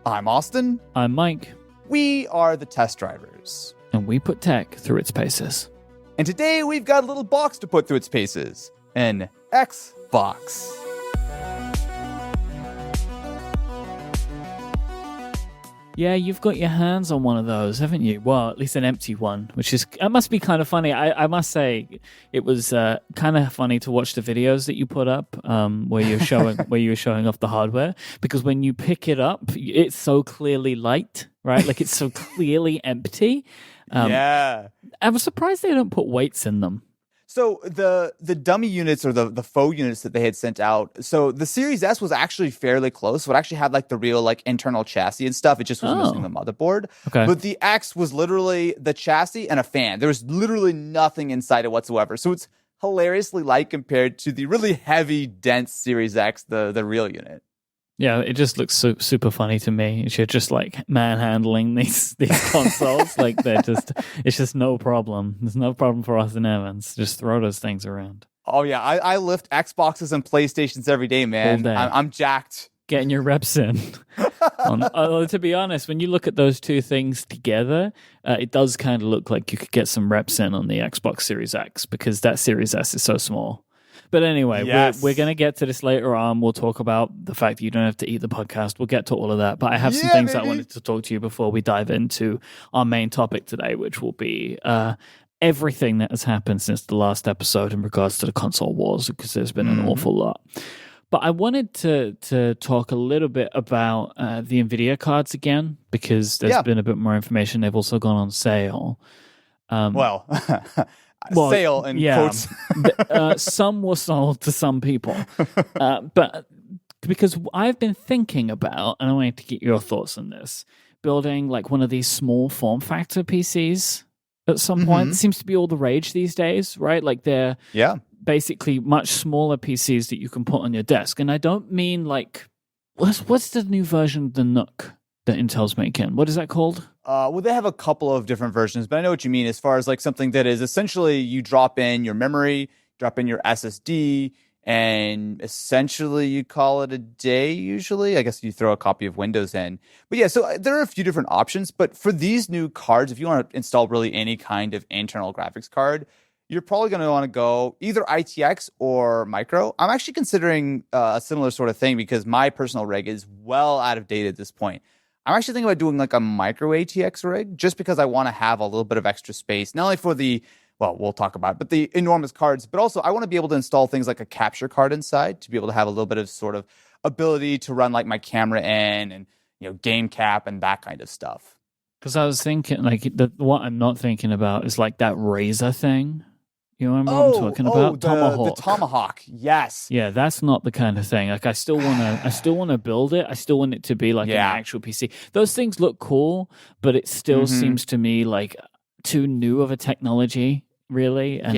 I'm Austin. I'm Mike. We are the test drivers. And we put tech through its paces. And today we've got a little box to put through its paces. An Xbox. Yeah, you've got your hands on one of those, haven't you? Well, at least an empty one, it must be kind of funny. I must say, it was kind of funny to watch the videos that you put up where you're showing off the hardware, because when you pick it up, it's so clearly light, right? Like it's so clearly empty. Yeah. I was surprised they don't put weights in them. So the dummy units or the faux units that they had sent out, so the Series S was actually fairly close. So it actually had like the real like internal chassis and stuff. It just was missing the motherboard. Okay. But the X was literally the chassis and a fan. There was literally nothing inside it whatsoever. So it's hilariously light compared to the really heavy, dense Series X, the real unit. Yeah, it just looks super funny to me. You're just like manhandling these consoles. Like it's just no problem. There's no problem for Austin Evans. Just throw those things around. Oh yeah, I lift Xboxes and PlayStations every day, man. All day. I'm jacked. Getting your reps in. To be honest, when you look at those two things together, it does kind of look like you could get some reps in on the Xbox Series X, because that Series S is so small. But anyway, yes. we're going to get to this later on. We'll talk about the fact that you don't have to eat the podcast. We'll get to all of that. But I have some things I wanted to talk to you before we dive into our main topic today, which will be everything that has happened since the last episode in regards to the console wars, because there's been an awful lot. But I wanted to talk a little bit about the NVIDIA cards again, because there's been a bit more information. They've also gone on sale. Sale in quotes. Some were sold to some people. But because I've been thinking about, and I wanted to get your thoughts on this, building like one of these small form factor PCs at some point. It seems to be all the rage these days, right? Like they're basically much smaller PCs that you can put on your desk. And I don't mean like, what's the new version of the Nook that Intel's making? What is that called? Well, they have a couple of different versions, but I know what you mean as far as like something that is essentially you drop in your memory, drop in your SSD, and essentially you call it a day usually. I guess you throw a copy of Windows in. But yeah, so there are a few different options. But for these new cards, if you want to install really any kind of internal graphics card, you're probably going to want to go either ITX or micro. I'm actually considering a similar sort of thing because my personal rig is well out of date at this point. I'm actually thinking about doing like a micro ATX rig just because I want to have a little bit of extra space, not only for we'll talk about it, but the enormous cards, but also I want to be able to install things like a capture card inside to be able to have a little bit of sort of ability to run like my camera in and, game cap and that kind of stuff. Because I was thinking like what I'm not thinking about is like that Razer thing. You remember what I'm talking about? The Tomahawk, yes. Yeah, that's not the kind of thing. Like I still wanna build it. I still want it to be like an actual PC. Those things look cool, but it still seems to me like too new of a technology, really. And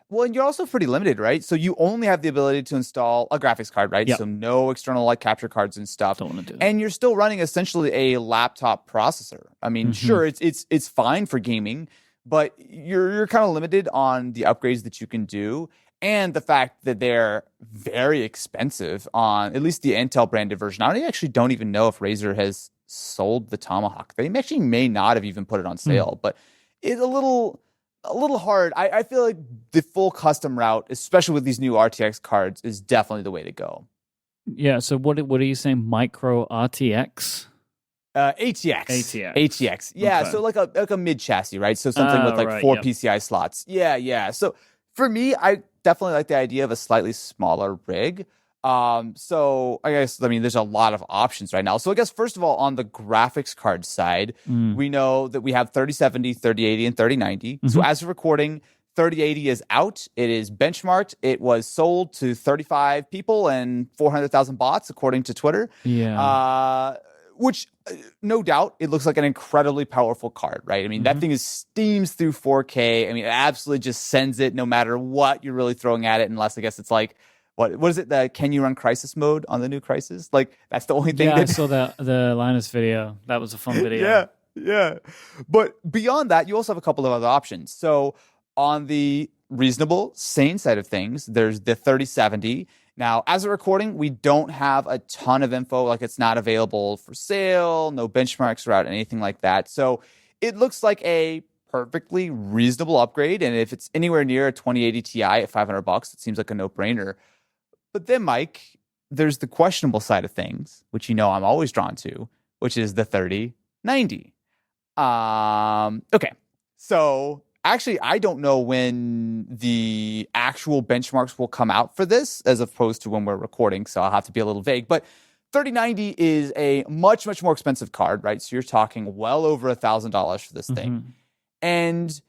well, and you're also pretty limited, right? So you only have the ability to install a graphics card, right? Yep. So no external like capture cards and stuff. Don't want to do that. And you're still running essentially a laptop processor. I mean, sure, it's fine for gaming, but you're kind of limited on the upgrades that you can do, and the fact that they're very expensive on at least the Intel branded version. I actually don't even know if Razer has sold the Tomahawk. They actually may not have even put it on sale, but it's a little hard. I feel like the full custom route, especially with these new RTX cards, is definitely the way to go. Yeah. So what are you saying? Micro RTX? ATX. Yeah, Okay. so like a mid chassis, right? So something with like four PCI slots. Yeah. So for me, I definitely like the idea of a slightly smaller rig. So I guess, there's a lot of options right now. So I guess, first of all, on the graphics card side, we know that we have 3070, 3080, and 3090. So as of recording, 3080 is out. It is benchmarked. It was sold to 35 people and 400,000 bots, according to Twitter. Yeah. Which, no doubt, it looks like an incredibly powerful card, right? I mean, that thing is steams through 4K. I mean, it absolutely just sends it no matter what you're really throwing at it, unless I guess it's like, what is it? The can you run Crysis mode on the new Crysis? Like, that's the only thing. Yeah, I saw the Linus video. That was a fun video. Yeah. But beyond that, you also have a couple of other options. So on the reasonable, sane side of things, there's the 3070. Now, as a recording, we don't have a ton of info. Like, it's not available for sale, no benchmarks or anything like that. So it looks like a perfectly reasonable upgrade. And if it's anywhere near a 2080 Ti at $500, it seems like a no-brainer. But then, Mike, there's the questionable side of things, which I'm always drawn to, which is the 3090. Okay, so actually, I don't know when the actual benchmarks will come out for this, as opposed to when we're recording, so I'll have to be a little vague. But 3090 is a much, much more expensive card, right? So you're talking well over $1,000 for this thing. And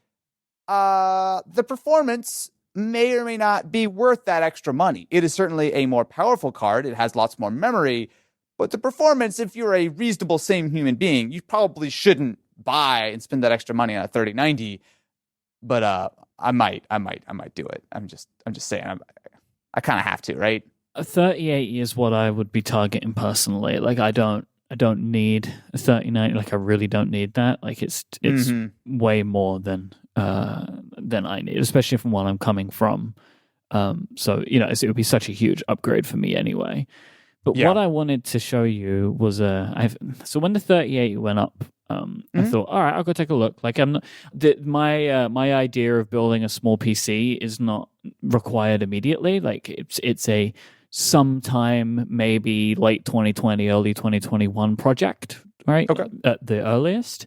the performance may or may not be worth that extra money. It is certainly a more powerful card. It has lots more memory. But the performance, if you're a reasonable, sane human being, you probably shouldn't buy and spend that extra money on a 3090. But I might do it. I'm just saying. I kind of have to, right? A 3080 is what I would be targeting personally. Like, I don't need a 3090. Like, I really don't need that. Like, it's way more than I need, especially from what I'm coming from. So it would be such a huge upgrade for me anyway. But what I wanted to show you was so when the 3080 went up, I thought, all right, I'll go take a look. Like, my idea of building a small PC is not required immediately. Like, it's a sometime maybe late 2020, early 2021 project, right? Okay. At the earliest.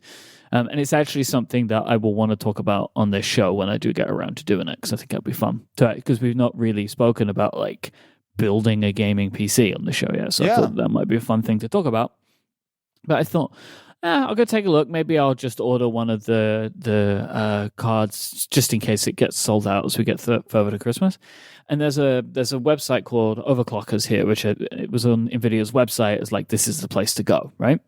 And it's actually something that I will want to talk about on this show when I do get around to doing it, because I think it'll be fun. Because we've not really spoken about like building a gaming PC on the show yet. So I thought that might be a fun thing to talk about. But I thought, I'll go take a look. Maybe I'll just order one of the cards just in case it gets sold out as we get further to Christmas. And there's a website called Overclockers here, which it was on NVIDIA's website. It's like, this is the place to go, right?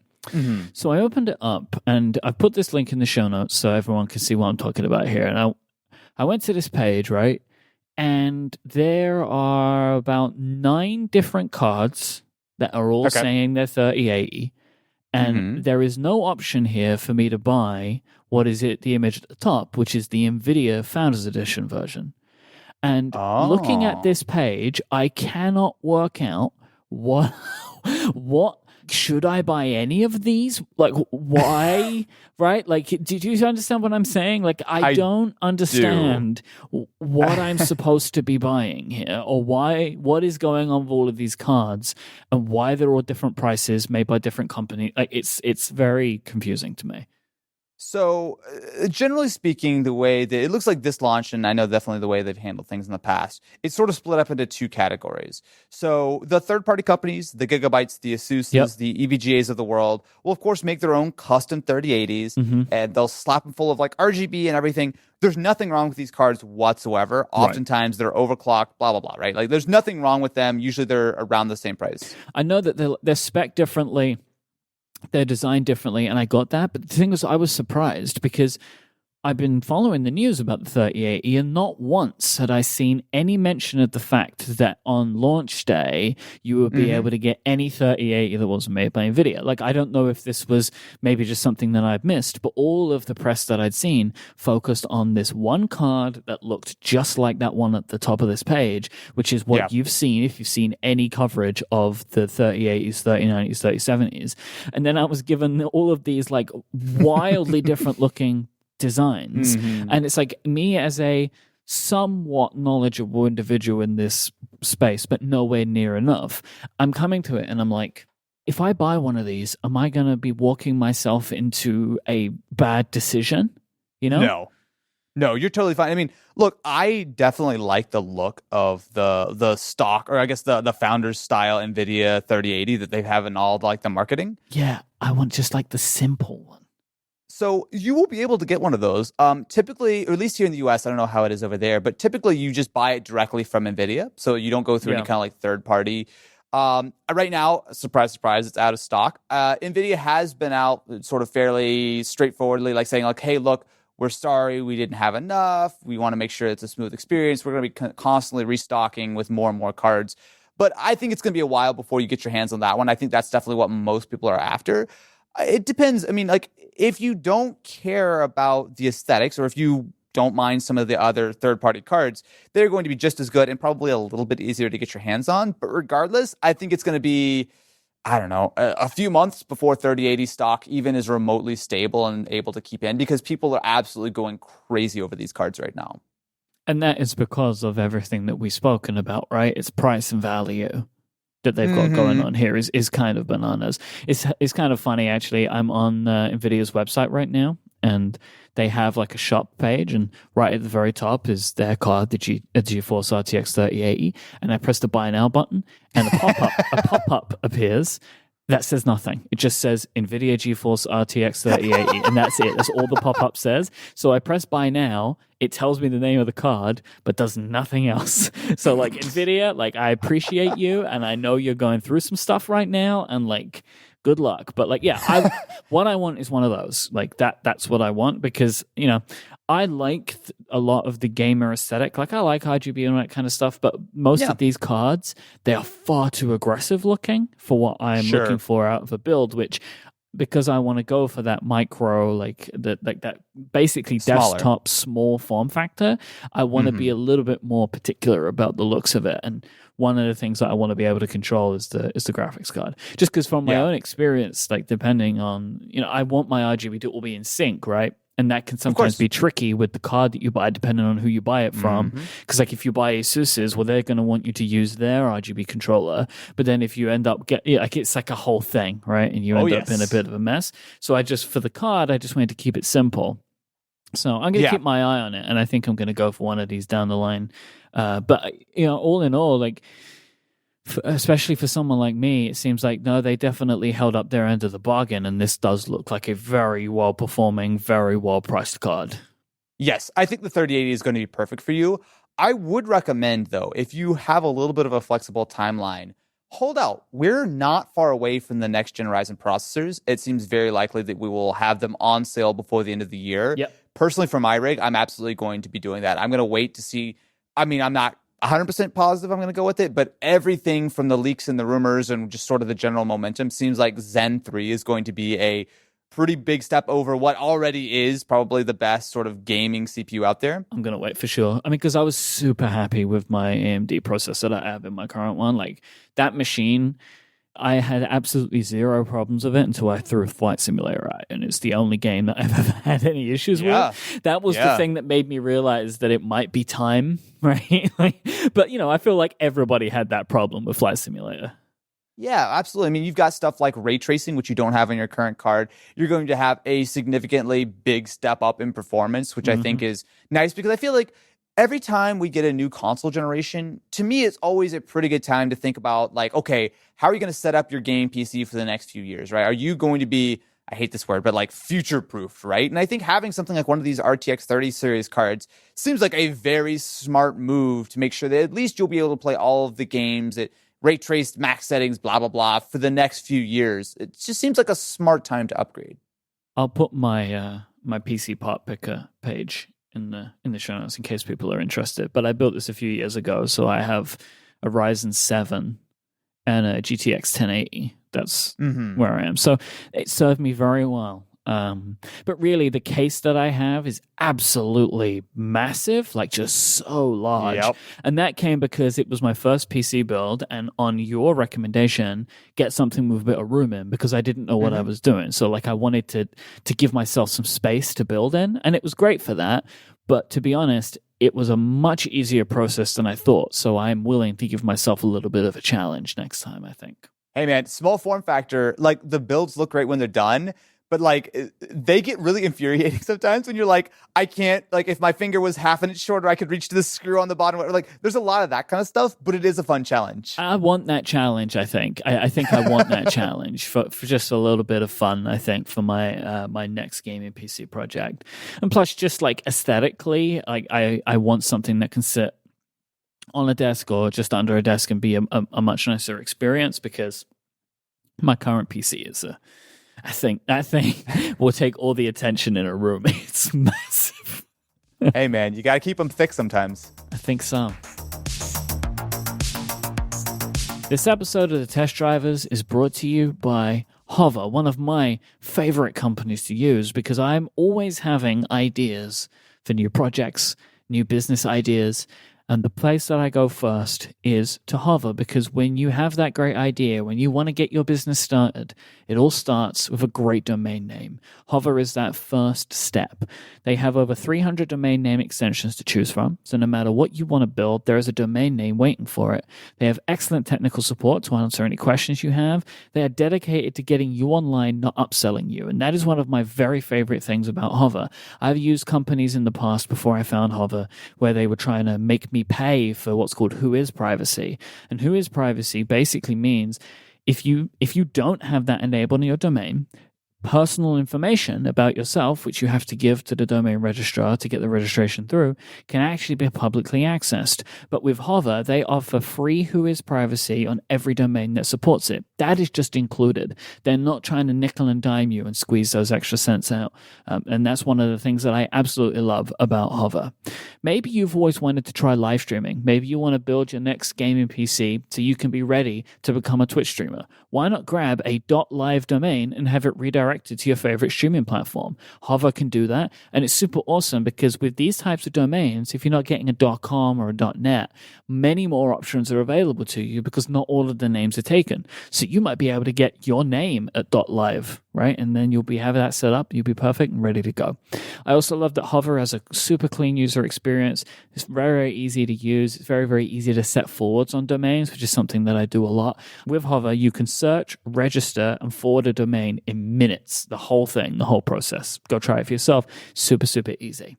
So I opened it up, and I put this link in the show notes so everyone can see what I'm talking about here. And I went to this page, right? And there are about 9 different cards that are all saying they're 3080. And there is no option here for me to buy the image at the top, which is the NVIDIA Founders Edition version. And looking at this page, I cannot work out what should I buy any of these? Like, why? Right? Like, do you understand what I'm saying? Like, I don't understand what I'm supposed to be buying here, or what is going on with all of these cards, and why they're all different prices made by different companies. Like, it's very confusing to me. So generally speaking, the way that it looks like this launch, and I know definitely the way they've handled things in the past, it's sort of split up into 2 categories. So the third-party companies, the Gigabytes, the Asuses, the EVGAs of the world, will of course make their own custom 3080s, and they'll slap them full of like RGB and everything. There's nothing wrong with these cards whatsoever. Oftentimes they're overclocked, blah, blah, blah, right? Like, there's nothing wrong with them. Usually they're around the same price. I know that they're spec'd differently. They're designed differently, and I got that. But the thing was, I was surprised because I've been following the news about the 3080, and not once had I seen any mention of the fact that on launch day, you would be able to get any 3080 that wasn't made by NVIDIA. Like, I don't know if this was maybe just something that I'd missed, but all of the press that I'd seen focused on this one card that looked just like that one at the top of this page, which is what you've seen if you've seen any coverage of the 3080s, 3090s, 3070s. And then I was given all of these like wildly different looking designs, and it's like, me as a somewhat knowledgeable individual in this space, but nowhere near enough, I'm coming to it and I'm like, if I buy one of these, am I going to be walking myself into a bad decision? No, you're totally fine. I mean, look, I definitely like the look of the stock, or I guess the founder's style NVIDIA 3080 that they have in all like the marketing. Yeah, I want just like the simple one. So you will be able to get one of those. Typically, or at least here in the US, I don't know how it is over there, but typically you just buy it directly from NVIDIA. So you don't go through any kind of like third party. Right now, surprise, surprise, it's out of stock. NVIDIA has been out sort of fairly straightforwardly, like saying like, hey, look, we're sorry, we didn't have enough. We want to make sure it's a smooth experience. We're going to be constantly restocking with more and more cards. But I think it's going to be a while before you get your hands on that one. I think that's definitely what most people are after. It depends. I mean, like, if you don't care about the aesthetics, or if you don't mind some of the other third-party cards, they're going to be just as good and probably a little bit easier to get your hands on. But regardless, I think it's going to be, I don't know, a few months before 3080 stock even is remotely stable and able to keep in, because people are absolutely going crazy over these cards right now. And that is because of everything that we've spoken about, right? It's price and value that they've got going on here is kind of bananas. It's kind of funny, actually. I'm on NVIDIA's website right now, and they have like a shop page, and right at the very top is their card, the GeForce RTX 3080, and I press the buy now button, and a pop-up appears that says nothing. It just says NVIDIA GeForce RTX 3080, and that's it. That's all the pop-up says. So I press buy now. It tells me the name of the card, but does nothing else. So, like, NVIDIA, like, I appreciate you, and I know you're going through some stuff right now, and, like, good luck. But, like, yeah, what I want is one of those. Like, that's what I want, because, you know, I like a lot of the gamer aesthetic. Like, I like RGB and all that kind of stuff, but most of these cards, they are far too aggressive looking for what I'm looking for out of a build, which, because I want to go for that micro, like that basically Smaller. desktop small form factor, I want to be a little bit more particular about the looks of it. And one of the things that I want to be able to control is the graphics card. Just because from my own experience, like, depending on, you know, I want my RGB to all be in sync, right? And that can sometimes be tricky with the card that you buy, depending on who you buy it from. Because, like, if you buy Asus's, well, they're going to want you to use their RGB controller. But then if you end up like, it's like a whole thing, right? And you end up in a bit of a mess. So for the card, I just wanted to keep it simple. So I'm going to keep my eye on it, and I think I'm going to go for one of these down the line. But, you know, all in all, like, especially for someone like me, it seems like, no, they definitely held up their end of the bargain, and this does look like a very well-performing, very well-priced card. Yes, I think the 3080 is going to be perfect for you. I would recommend, though, if you have a little bit of a flexible timeline, hold out. We're not far away from the next gen Ryzen processors. It seems very likely that we will have them on sale before the end of the year. Yep. Personally, for my rig, I'm absolutely going to be doing that. I'm going to wait to see. I mean, I'm not 100% positive I'm going to go with it, but everything from the leaks and the rumors and just sort of the general momentum seems like Zen 3 is going to be a pretty big step over what already is probably the best sort of gaming CPU out there. I'm going to wait for sure. I mean, because I was super happy with my AMD processor that I have in my current one. Like, that machine, I had absolutely zero problems with it until I threw Flight Simulator at it, and it's the only game that I've ever had any issues with. That was the thing that made me realize that it might be time, right? But, you know, I feel like everybody had that problem with Flight Simulator. Yeah, absolutely. I mean, you've got stuff like ray tracing, which you don't have on your current card. You're going to have a significantly big step up in performance, which I think is nice, because I feel like every time we get a new console generation, to me, it's always a pretty good time to think about, like, okay, how are you going to set up your game PC for the next few years, right? Are you going to be, I hate this word, but like future-proof, right? And I think having something like one of these RTX 30 series cards seems like a very smart move to make sure that at least you'll be able to play all of the games at ray traced max settings, blah, blah, blah, for the next few years. It just seems like a smart time to upgrade. I'll put my my PC part picker page in the show notes in case people are interested. But I built this a few years ago, so I have a Ryzen 7 and a GTX 1080. That's where I am. So it served me very well. But really, the case that I have is absolutely massive, like just so large. Yep. And that came because it was my first PC build, and on your recommendation, get something with a bit of room in, because I didn't know what I was doing. So, like, I wanted to give myself some space to build in, and it was great for that. But to be honest, it was a much easier process than I thought. So I'm willing to give myself a little bit of a challenge next time, I think. Hey, man, small form factor, like, the builds look great when they're done, but, like, they get really infuriating sometimes when you're like, I can't, like, if my finger was half an inch shorter, I could reach to the screw on the bottom. Like, there's a lot of that kind of stuff, but it is a fun challenge. I want that challenge, I think. I think I want that challenge for just a little bit of fun, I think, for my my next gaming PC project. And plus, just, like, aesthetically, like, I want something that can sit on a desk or just under a desk and be a much nicer experience, because my current PC is I think that thing will take all the attention in a room. It's massive. Hey, man, you got to keep them thick sometimes. I think so. This episode of The Test Drivers is brought to you by Hover, one of my favorite companies to use, because I'm always having ideas for new projects, new business ideas. And the place that I go first is to Hover, because when you have that great idea, when you want to get your business started, it all starts with a great domain name. Hover is that first step. They have over 300 domain name extensions to choose from. So no matter what you want to build, there is a domain name waiting for it. They have excellent technical support to answer any questions you have. They are dedicated to getting you online, not upselling you. And that is one of my very favorite things about Hover. I've used companies in the past before I found Hover where they were trying to make me pay for what's called Whois Privacy. And Whois Privacy basically means if you don't have that enabled in your domain, personal information about yourself, which you have to give to the domain registrar to get the registration through, can actually be publicly accessed. But with Hover, they offer free Whois Privacy on every domain that supports it. That is just included. They're not trying to nickel and dime you and squeeze those extra cents out. And that's one of the things that I absolutely love about Hover. Maybe you've always wanted to try live streaming. Maybe you want to build your next gaming PC so you can be ready to become a Twitch streamer. Why not grab a .live domain and have it redirected to your favorite streaming platform? Hover can do that, and it's super awesome because with these types of domains, if you're not getting a .com or a .net, many more options are available to you because not all of the names are taken. So you might be able to get your name at .live, right? And then you'll have that set up, you'll be perfect and ready to go. I also love that Hover has a super clean user experience. It's very, very easy to use. It's very, very easy to set forwards on domains, which is something that I do a lot. With Hover, you can search, register, and forward a domain in minutes. The whole thing, the whole process. Go try it for yourself. Super, super easy.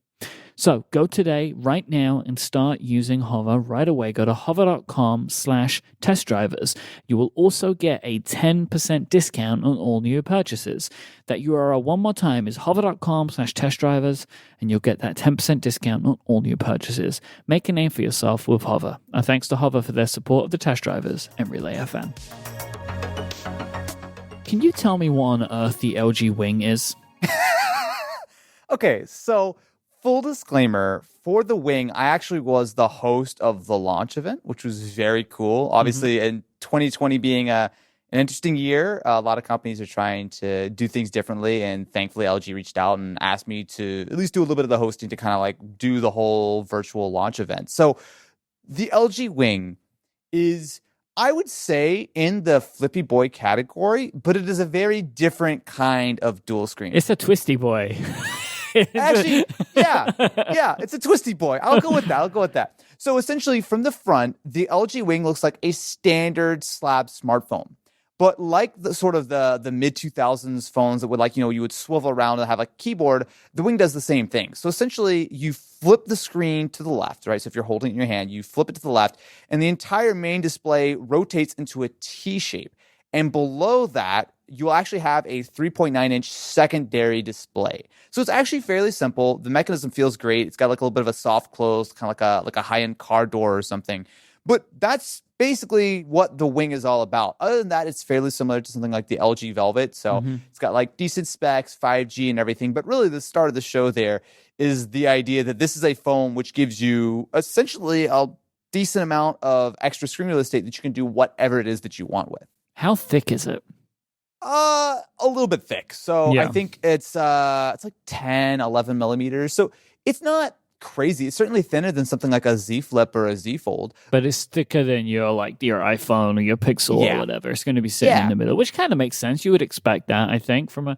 So go today, right now, and start using Hover right away. Go to hover.com/test drivers. You will also get a 10% discount on all new purchases. That URL one more time is hover.com/test drivers, and you'll get that 10% discount on all new purchases. Make a name for yourself with Hover. And thanks to Hover for their support of the test drivers and Relay FM. Can you tell me what on earth the LG Wing is? Okay, so full disclaimer, for the Wing, I actually was the host of the launch event, which was very cool. Obviously, in 2020 being an interesting year, a lot of companies are trying to do things differently, and thankfully LG reached out and asked me to at least do a little bit of the hosting to kind of like do the whole virtual launch event. So the LG Wing is, I would say, in the Flippy Boy category, but it is a very different kind of dual screen. It's a twisty boy. Actually, yeah, it's a twisty boy. I'll go with that. So essentially, from the front, the LG Wing looks like a standard slab smartphone. But like the sort of the mid 2000s phones that would you would swivel around and have a keyboard, the Wing does the same thing. So essentially, you flip the screen to the left, right? So if you're holding it in your hand, you flip it to the left, and the entire main display rotates into a T shape. And below that, you'll actually have a 3.9-inch secondary display. So it's actually fairly simple. The mechanism feels great. It's got like a little bit of a soft close, kind of like a high-end car door or something. But that's basically what the Wing is all about. Other than that, it's fairly similar to something like the LG Velvet. So it's got like decent specs, 5G and everything. But really the start of the show there is the idea that this is a phone which gives you essentially a decent amount of extra screen real estate that you can do whatever it is that you want with. How thick is it? A little bit thick. So Yeah. I think it's like 10, 11 millimeters. So it's not crazy. It's certainly thinner than something like a Z Flip or a Z Fold. But it's thicker than your iPhone or your Pixel or whatever. It's going to be sitting in the middle, which kind of makes sense. You would expect that, I think, from a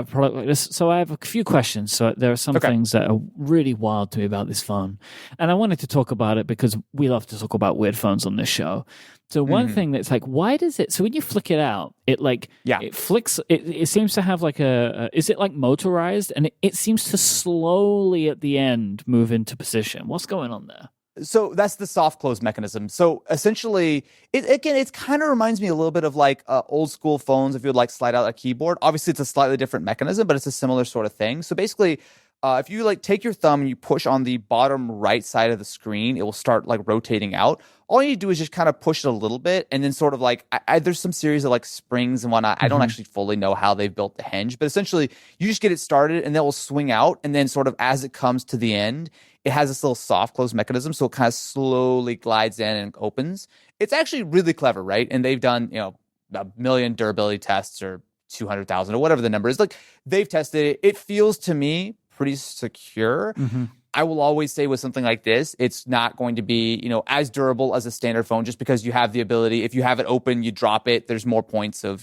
product like this. So I have a few questions. So there are some things that are really wild to me about this phone. And I wanted to talk about it because we love to talk about weird phones on this show. So one thing that's like, why does it, so when you flick it out, it flicks, it seems to have like is it like motorized? And it seems to slowly at the end move into position. What's going on there? So that's the soft close mechanism. So essentially, it kind of reminds me a little bit of like old school phones if you would like slide out a keyboard. Obviously, it's a slightly different mechanism, but it's a similar sort of thing. So basically, if you like take your thumb and you push on the bottom right side of the screen, it will start like rotating out. All you do is just kind of push it a little bit, and then sort of like there's some series of like springs and whatnot. I don't actually fully know how they've built the hinge, but essentially you just get it started, and then it will swing out, and then sort of as it comes to the end, it has this little soft close mechanism, so it kind of slowly glides in and opens. It's actually really clever, right? And they've done a million durability tests or 200,000 or whatever the number is. Like they've tested it. It feels to me pretty secure. Mm-hmm. I will always say with something like this, it's not going to be, as durable as a standard phone just because you have the ability. If you have it open, you drop it, there's more points of,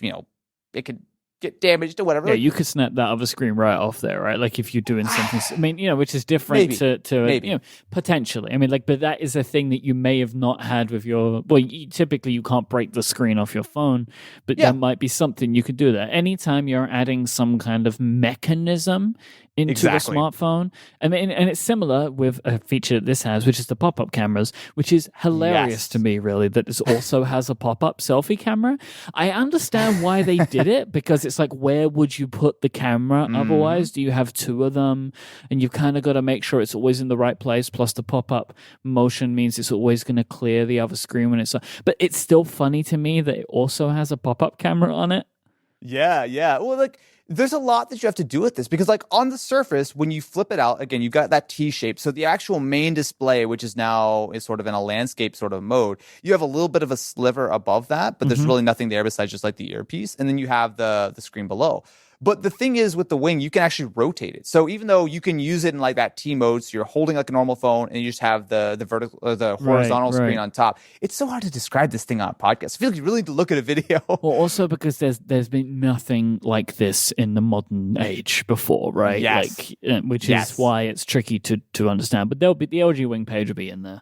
it could get damaged or whatever. Yeah, you could snap that other screen right off there, right? Like if you're doing something, I mean, which is different to potentially. I mean, like, but that is a thing that you may have not had with your. Well, typically you can't break the screen off your phone, but there might be something you could do that. Anytime you're adding some kind of mechanism into the smartphone, and it's similar with a feature that this has, which is the pop-up cameras, which is hilarious to me, really, that this also has a pop-up selfie camera. I understand why they did it, because it's like, where would you put the camera otherwise? Do you have two of them? And you've kind of got to make sure it's always in the right place, plus the pop-up motion means it's always going to clear the other screen when it's... But it's still funny to me that it also has a pop-up camera on it. Yeah. Well, like, there's a lot that you have to do with this because, like, on the surface, when you flip it out, again, you've got that T shape. So the actual main display, which is sort of in a landscape sort of mode, you have a little bit of a sliver above that, but there's really nothing there besides just like the earpiece. And then you have the screen below. But the thing is with the Wing, you can actually rotate it. So even though you can use it in like that T mode, so you're holding like a normal phone and you just have the vertical or the horizontal screen on top. It's so hard to describe this thing on a podcast. I feel like you really need to look at a video. Well, also because there's been nothing like this in the modern age before, right? Yes. Like, which is why it's tricky to understand. But there'll be the LG Wing page will be in there.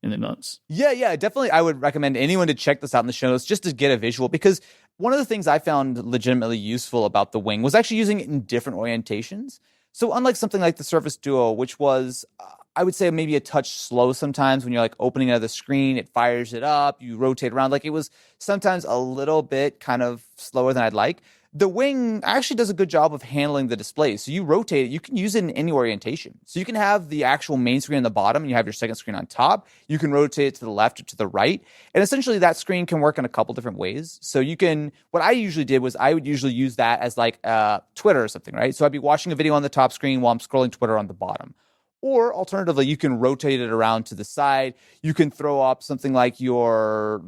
In the notes. Yeah, definitely. I would recommend anyone to check this out in the show notes just to get a visual, because one of the things I found legitimately useful about the Wing was actually using it in different orientations. So unlike something like the Surface Duo, which was, I would say, maybe a touch slow sometimes when you're like opening another screen, it fires it up, you rotate around. Like it was sometimes a little bit kind of slower than I'd like. The Wing actually does a good job of handling the display. So you rotate it, you can use it in any orientation. So you can have the actual main screen on the bottom and you have your second screen on top. You can rotate it to the left or to the right. And essentially that screen can work in a couple different ways. So what I usually did was I would usually use that as like Twitter or something, right? So I'd be watching a video on the top screen while I'm scrolling Twitter on the bottom. Or alternatively, you can rotate it around to the side. You can throw up something like your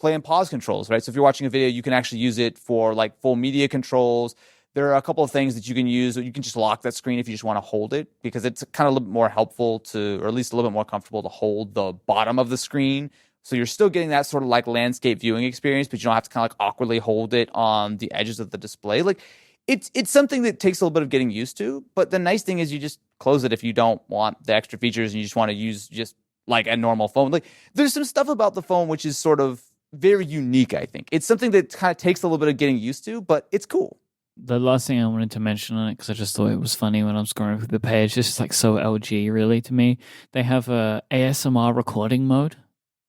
play and pause controls, right? So if you're watching a video, you can actually use it for like full media controls. There are a couple of things that you can use. You can just lock that screen if you just want to hold it, because it's kind of a little bit more helpful or at least a little bit more comfortable to hold the bottom of the screen. So you're still getting that sort of like landscape viewing experience, but you don't have to kind of like awkwardly hold it on the edges of the display. Like it's something that takes a little bit of getting used to, but the nice thing is you just close it if you don't want the extra features and you just want to use just like a normal phone. Like there's some stuff about the phone which is sort of very unique, I think. It's something that kind of takes a little bit of getting used to, but it's cool. The last thing I wanted to mention on it, because I just thought it was funny when I'm scrolling through the page, this is like so LG really to me. They have a ASMR recording mode.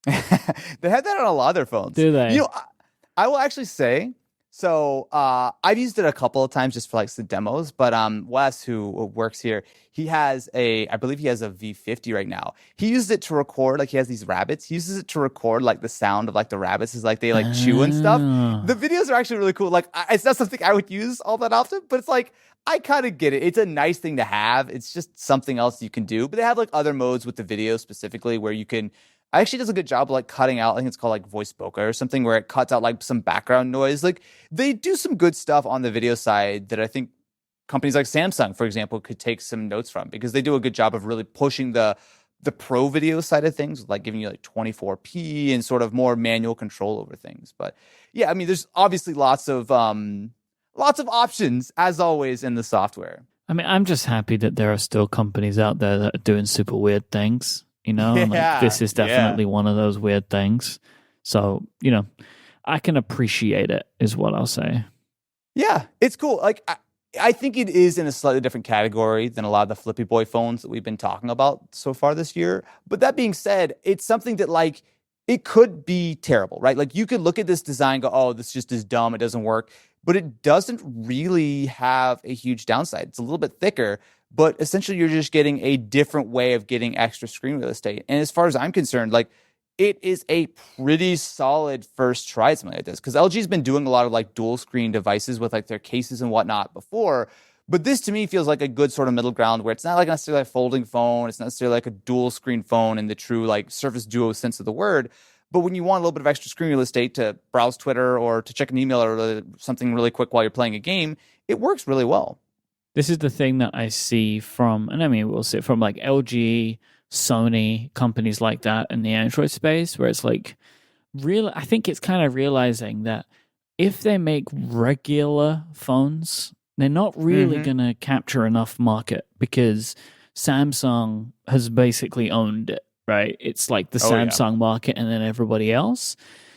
They have that on a lot of their phones. Do they? I will actually say, so I've used it a couple of times just for like some demos, but Wes, who works here, I believe he has a V50 right now. He used it to record, like he has these rabbits. He uses it to record like the sound of like the rabbits as like they like chew and stuff. The videos are actually really cool. Like it's not something I would use all that often, but it's like, I kind of get it. It's a nice thing to have. It's just something else you can do. But they have like other modes with the video specifically where you can actually does a good job of like cutting out, I think it's called like voice bokeh or something, where it cuts out like some background noise. Like they do some good stuff on the video side that I think companies like Samsung, for example, could take some notes from, because they do a good job of really pushing the pro video side of things, like giving you like 24p and sort of more manual control over things. But yeah, I mean, there's obviously lots of options as always in the software. I mean, I'm just happy that there are still companies out there that are doing super weird things. Like this is definitely one of those weird things. So, I can appreciate it is what I'll say. Yeah, it's cool. Like, I think it is in a slightly different category than a lot of the Flippy Boy phones that we've been talking about so far this year. But that being said, it's something that like, it could be terrible, right? Like you could look at this design and go, oh, this just is dumb. It doesn't work. But it doesn't really have a huge downside. It's a little bit thicker, but essentially you're just getting a different way of getting extra screen real estate. And as far as I'm concerned, like it is a pretty solid first try at something like this, because LG's been doing a lot of like dual screen devices with like their cases and whatnot before. But this to me feels like a good sort of middle ground where it's not like necessarily a folding phone. It's not necessarily like a dual screen phone in the true like Surface Duo sense of the word. But when you want a little bit of extra screen real estate to browse Twitter or to check an email or something really quick while you're playing a game, it works really well. This is the thing that I see from, and I mean, we'll see it from like LG, Sony, companies like that in the Android space, where it's like, I think it's kind of realizing that if they make regular phones, they're not really Mm-hmm. going to capture enough market because Samsung has basically owned it, right? It's like the Oh yeah. Samsung market and then everybody else.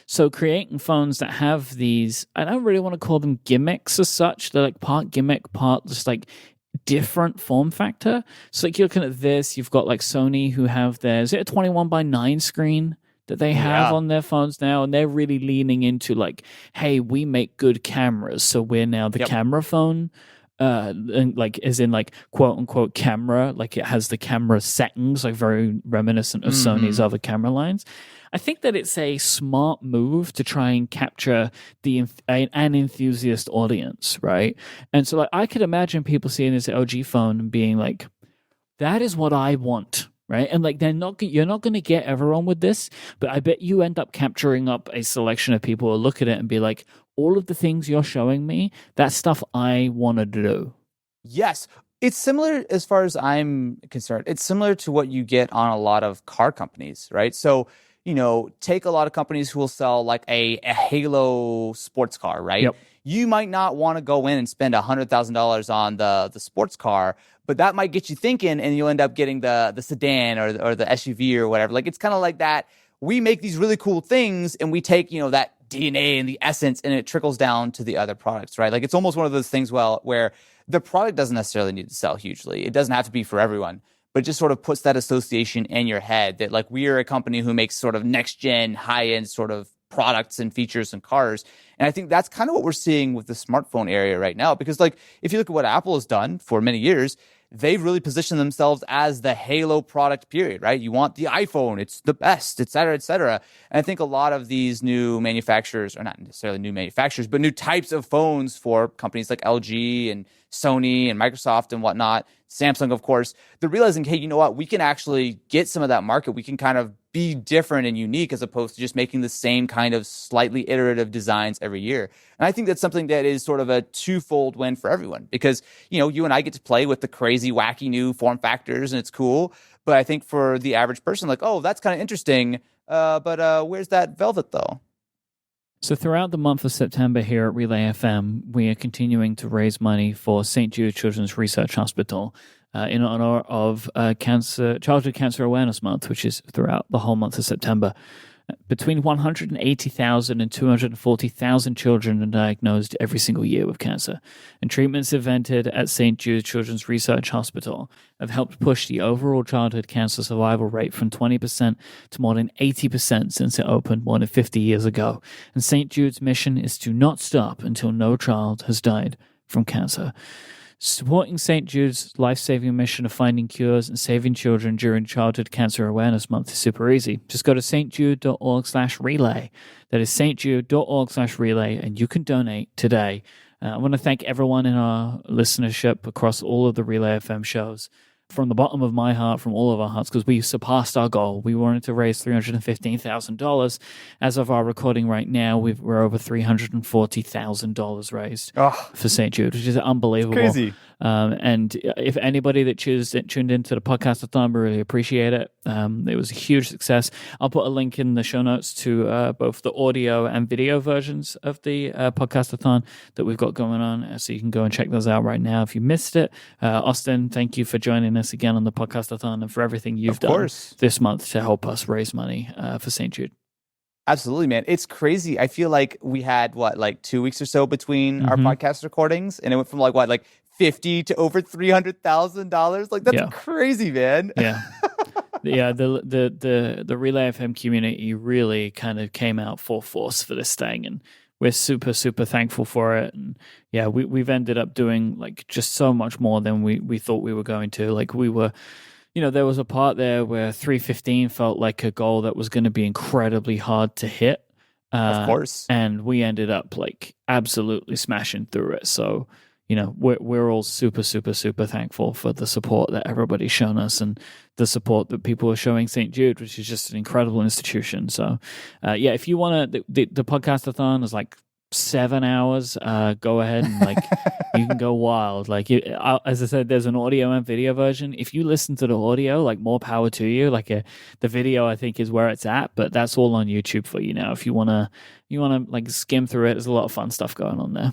So creating phones that have these, I don't really want to call them gimmicks as such. They're like part gimmick, part just like different form factor. So like you're looking at this, you've got like Sony who have their, is it a 21:9 screen that they have Yeah. on their phones now? And they're really leaning into like, hey, we make good cameras. So we're now the Yep. camera phone. And like as in like quote unquote camera, like it has the camera settings, like very reminiscent of Sony's Mm-hmm. other camera lines. I think that it's a smart move to try and capture an enthusiast audience, right? And so like I could imagine people seeing this LG phone and being like, that is what I want, right? And like you're not going to get everyone with this, but I bet you end up capturing up a selection of people who look at it and be like, all of the things you're showing me, that's stuff I want to do. Yes. It's similar as far as I'm concerned. It's similar to what you get on a lot of car companies, right? So, take a lot of companies who will sell like a Halo sports car, right? Yep. You might not want to go in and spend $100,000 on the sports car, but that might get you thinking, and you'll end up getting the sedan or the SUV or whatever. Like it's kind of like that. We make these really cool things, and we take that DNA and the essence, and it trickles down to the other products, right? Like it's almost one of those things, where the product doesn't necessarily need to sell hugely. It doesn't have to be for everyone, but it just sort of puts that association in your head that like we are a company who makes sort of next gen, high end sort of products and features and cars. And I think that's kind of what we're seeing with the smartphone area right now. Because like if you look at what Apple has done for many years, they've really positioned themselves as the Halo product, period, right? You want the iPhone, it's the best, et cetera, et cetera. And I think a lot of these new manufacturers, or not necessarily new manufacturers, but new types of phones for companies like LG and Sony and Microsoft and whatnot, Samsung, of course, they're realizing, hey, you know what? We can actually get some of that market. We can kind of be different and unique as opposed to just making the same kind of slightly iterative designs every year. And I think that's something that is sort of a twofold win for everyone because, you and I get to play with the crazy, wacky new form factors and it's cool. But I think for the average person, like, oh, that's kind of interesting. But where's that velvet though? So throughout the month of September here at Relay FM, we are continuing to raise money for St. Jude Children's Research Hospital in honor of Childhood Cancer Awareness Month, which is throughout the whole month of September. Between 180,000 and 240,000 children are diagnosed every single year with cancer, and treatments invented at St. Jude Children's Research Hospital have helped push the overall childhood cancer survival rate from 20% to more than 80% since it opened more than 50 years ago. And St. Jude's mission is to not stop until no child has died from cancer. Supporting St. Jude's life-saving mission of finding cures and saving children during Childhood Cancer Awareness Month is super easy. Just go to stjude.org/relay. That is stjude.org/relay, and you can donate today. I want to thank everyone in our listenership across all of the Relay FM shows. From the bottom of my heart, from all of our hearts, because we surpassed our goal. We wanted to raise $315,000. As of our recording right now, we're over $340,000 raised for St. Jude, which is unbelievable. It's crazy. And if anybody that tuned into the podcast-a-thon, we really appreciate it. It was a huge success. I'll put a link in the show notes to both the audio and video versions of the podcast-a-thon that we've got going on, so you can go and check those out right now if you missed it. Austin, thank you for joining us again on the podcast-a-thon and for everything you've done this month to help us raise money for St. Jude. Absolutely, man. It's crazy. I feel like we had, like 2 weeks or so between our podcast recordings, and it went from like 50 to over $300,000. Like that's crazy, man. Yeah. Yeah, the Relay FM community really kind of came out full force for this thing, and we're super, super thankful for it. And yeah, we've ended up doing like just so much more than we thought we were going to. Like we were, there was a part there where 315 felt like a goal that was going to be incredibly hard to hit. Of course. And we ended up like absolutely smashing through it. So, we're all super, super, super thankful for the support that everybody's shown us and the support that people are showing St. Jude, which is just an incredible institution. So, if you want to, the podcast-a-thon is like 7 hours, go ahead and like you can go wild. Like as I said, there's an audio and video version. If you listen to the audio, like more power to you. Like the video, I think is where it's at, but that's all on YouTube for you now. If you wanna like skim through it, there's a lot of fun stuff going on there.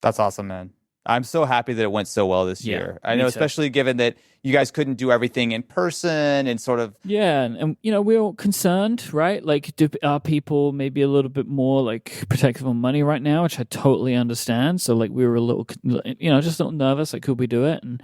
That's awesome, man. I'm so happy that it went so well this year. I know, too. especially given that you guys couldn't do everything in person and sort of. Yeah, and we're all concerned, right? Like, are people maybe a little bit more like protective on money right now, which I totally understand. So, like, we were a little, just a little nervous. Like, could we do it? And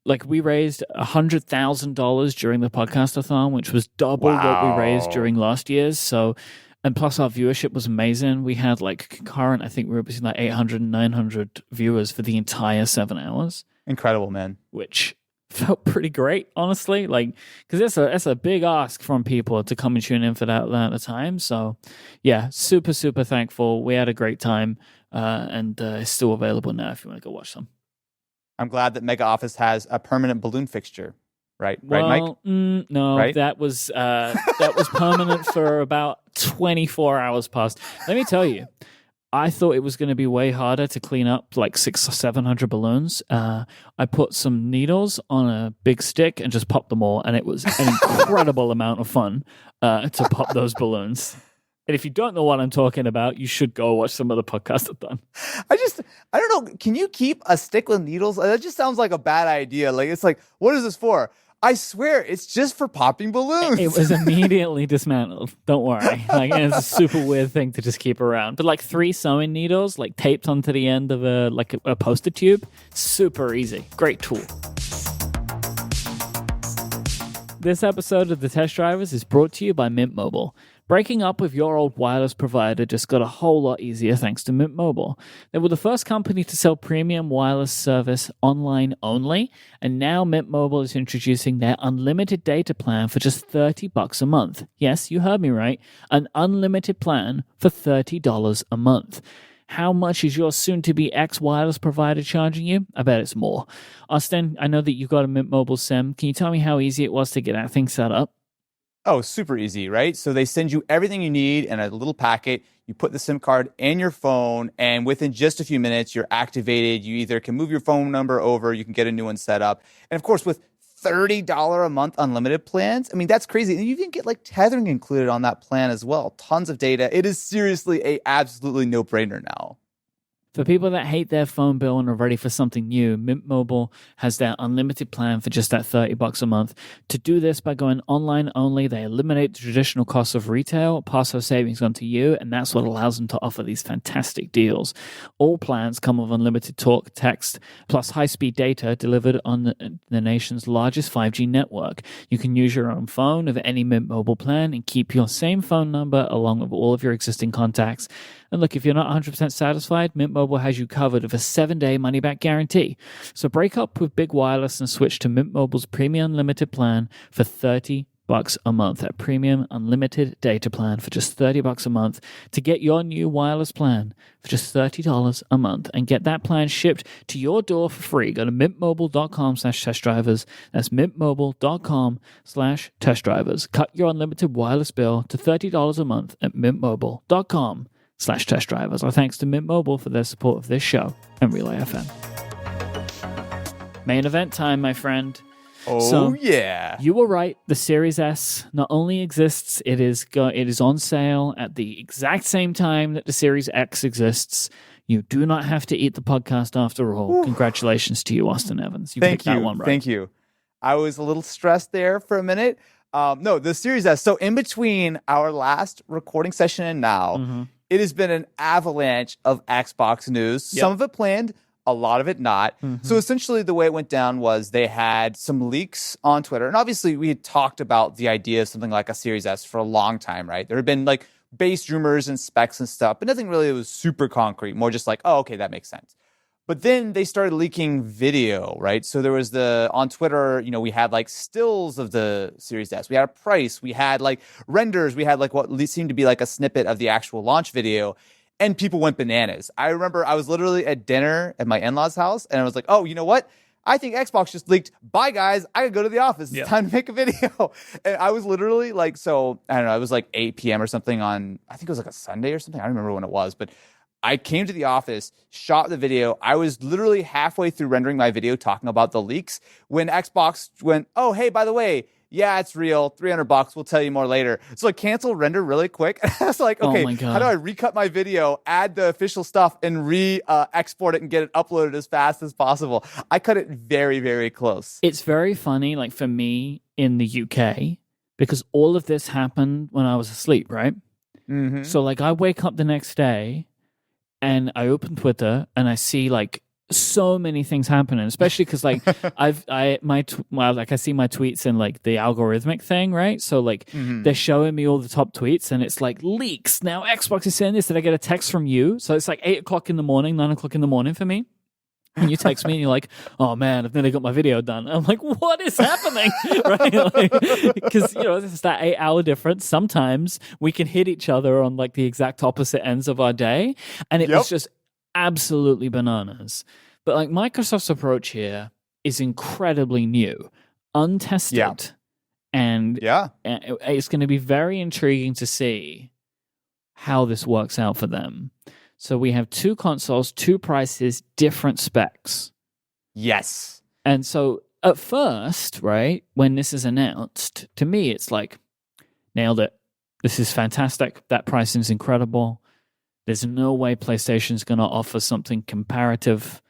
like, we raised $100,000 during the podcast-a-thon, which was double what we raised during last year's. So. And plus, our viewership was amazing. We had like concurrent, I think we were between like 800 and 900 viewers for the entire 7 hours. Incredible, man. Which felt pretty great, honestly. Like, because that's a big ask from people to come and tune in for that at the time. So, yeah, super, super thankful. We had a great time, and it's still available now if you want to go watch them. I'm glad that Mega Office has a permanent balloon fixture. Right, well, Mike? No, right? that was permanent for about 24 hours past. Let me tell you, I thought it was going to be way harder to clean up like 600 or 700 balloons. I put some needles on a big stick and just popped them all, and it was an incredible amount of fun to pop those balloons. And if you don't know what I'm talking about, you should go watch some of the podcasts I've done. I don't know. Can you keep a stick with needles? That just sounds like a bad idea. Like, it's like, what is this for? I swear, it's just for popping balloons. It was immediately dismantled. Don't worry. Like, and it's a super weird thing to just keep around. But like 3 sewing needles, like taped onto the end of a poster tube, super easy. Great tool. This episode of The Test Drivers is brought to you by Mint Mobile. Breaking up with your old wireless provider just got a whole lot easier thanks to Mint Mobile. They were the first company to sell premium wireless service online only, and now Mint Mobile is introducing their unlimited data plan for just $30 a month. Yes, you heard me right. An unlimited plan for $30 a month. How much is your soon-to-be ex-wireless provider charging you? I bet it's more. Austin, I know that you've got a Mint Mobile SIM. Can you tell me how easy it was to get that thing set up? Oh, super easy, right? So they send you everything you need in a little packet. You put the SIM card in your phone, and within just a few minutes, you're activated. You either can move your phone number over, you can get a new one set up. And of course, with $30 a month unlimited plans, I mean, that's crazy. And you even get like tethering included on that plan as well. Tons of data. It is seriously a absolutely no-brainer now. For people that hate their phone bill and are ready for something new, Mint Mobile has their unlimited plan for just that $30 a month. To do this by going online only, they eliminate the traditional costs of retail, pass those savings on to you, and that's what allows them to offer these fantastic deals. All plans come with unlimited talk, text, plus high-speed data delivered on the nation's largest 5G network. You can use your own phone of any Mint Mobile plan and keep your same phone number along with all of your existing contacts. And look, if you're not 100% satisfied, Mint Mobile has you covered with a 7-day money-back guarantee. So break up with Big Wireless and switch to Mint Mobile's Premium Unlimited plan for $30 a month. That Premium Unlimited data plan for just $30 a month to get your new wireless plan for just $30 a month and get that plan shipped to your door for free. Go to mintmobile.com/testdrivers. That's mintmobile.com/testdrivers. Cut your unlimited wireless bill to $30 a month at mintmobile.com/test drivers. Our thanks to Mint Mobile for their support of this show and Relay FM. Main event time, my friend. Oh, yeah. You were right. The Series S not only exists, it is on sale at the exact same time that the Series X exists. You do not have to eat the podcast after all. Ooh. Congratulations to you, Austin Evans. You picked that one right. Thank you. I was a little stressed there for a minute. No, the Series S. So in between our last recording session and now, it has been an avalanche of Xbox news. Yep. Some of it planned, a lot of it not. So essentially the way it went down was they had some leaks on Twitter. And obviously we had talked about the idea of something like a Series S for a long time, right? There had been like base rumors and specs and stuff, but nothing really was super concrete, more just like, oh, okay, that makes sense. But then they started leaking video, right? So there was on Twitter, we had like stills of the Series S. We had a price. We had like renders. We had like what seemed to be like a snippet of the actual launch video. And people went bananas. I remember I was literally at dinner at my in-laws' house, and I was like, oh, you know what? I think Xbox just leaked. Bye, guys. I gotta go to the office. It's time to make a video. And I was literally like, so, I don't know, it was like 8 p.m. or something on, I think it was like a Sunday or something. I don't remember when it was, but I came to the office, shot the video. I was literally halfway through rendering my video talking about the leaks when Xbox went, oh, hey, by the way, yeah, it's real. $300. We'll tell you more later. So I canceled render really quick. I was like, okay, how do I recut my video, add the official stuff, and export it and get it uploaded as fast as possible? I cut it very, very close. It's very funny, like for me in the UK, because all of this happened when I was asleep, right? Mm-hmm. So like I wake up the next day and I open Twitter and I see like so many things happening, especially because like I see my tweets in like the algorithmic thing, right? So like they're showing me all the top tweets and it's like leaks. Now Xbox is saying this. Did I get a text from you? So it's like 8 o'clock in the morning, 9 o'clock in the morning for me. And you text me and you're like, oh man, I've nearly got my video done. I'm like, what is happening? Right? Because, it's that 8-hour difference. Sometimes we can hit each other on like the exact opposite ends of our day. And it was just absolutely bananas. But like Microsoft's approach here is incredibly new, untested. And it's going to be very intriguing to see how this works out for them. So we have 2 consoles, 2 prices, different specs. Yes. And so at first, right, when this is announced, to me, it's like, nailed it. This is fantastic. That pricing is incredible. There's no way PlayStation's going to offer something comparative,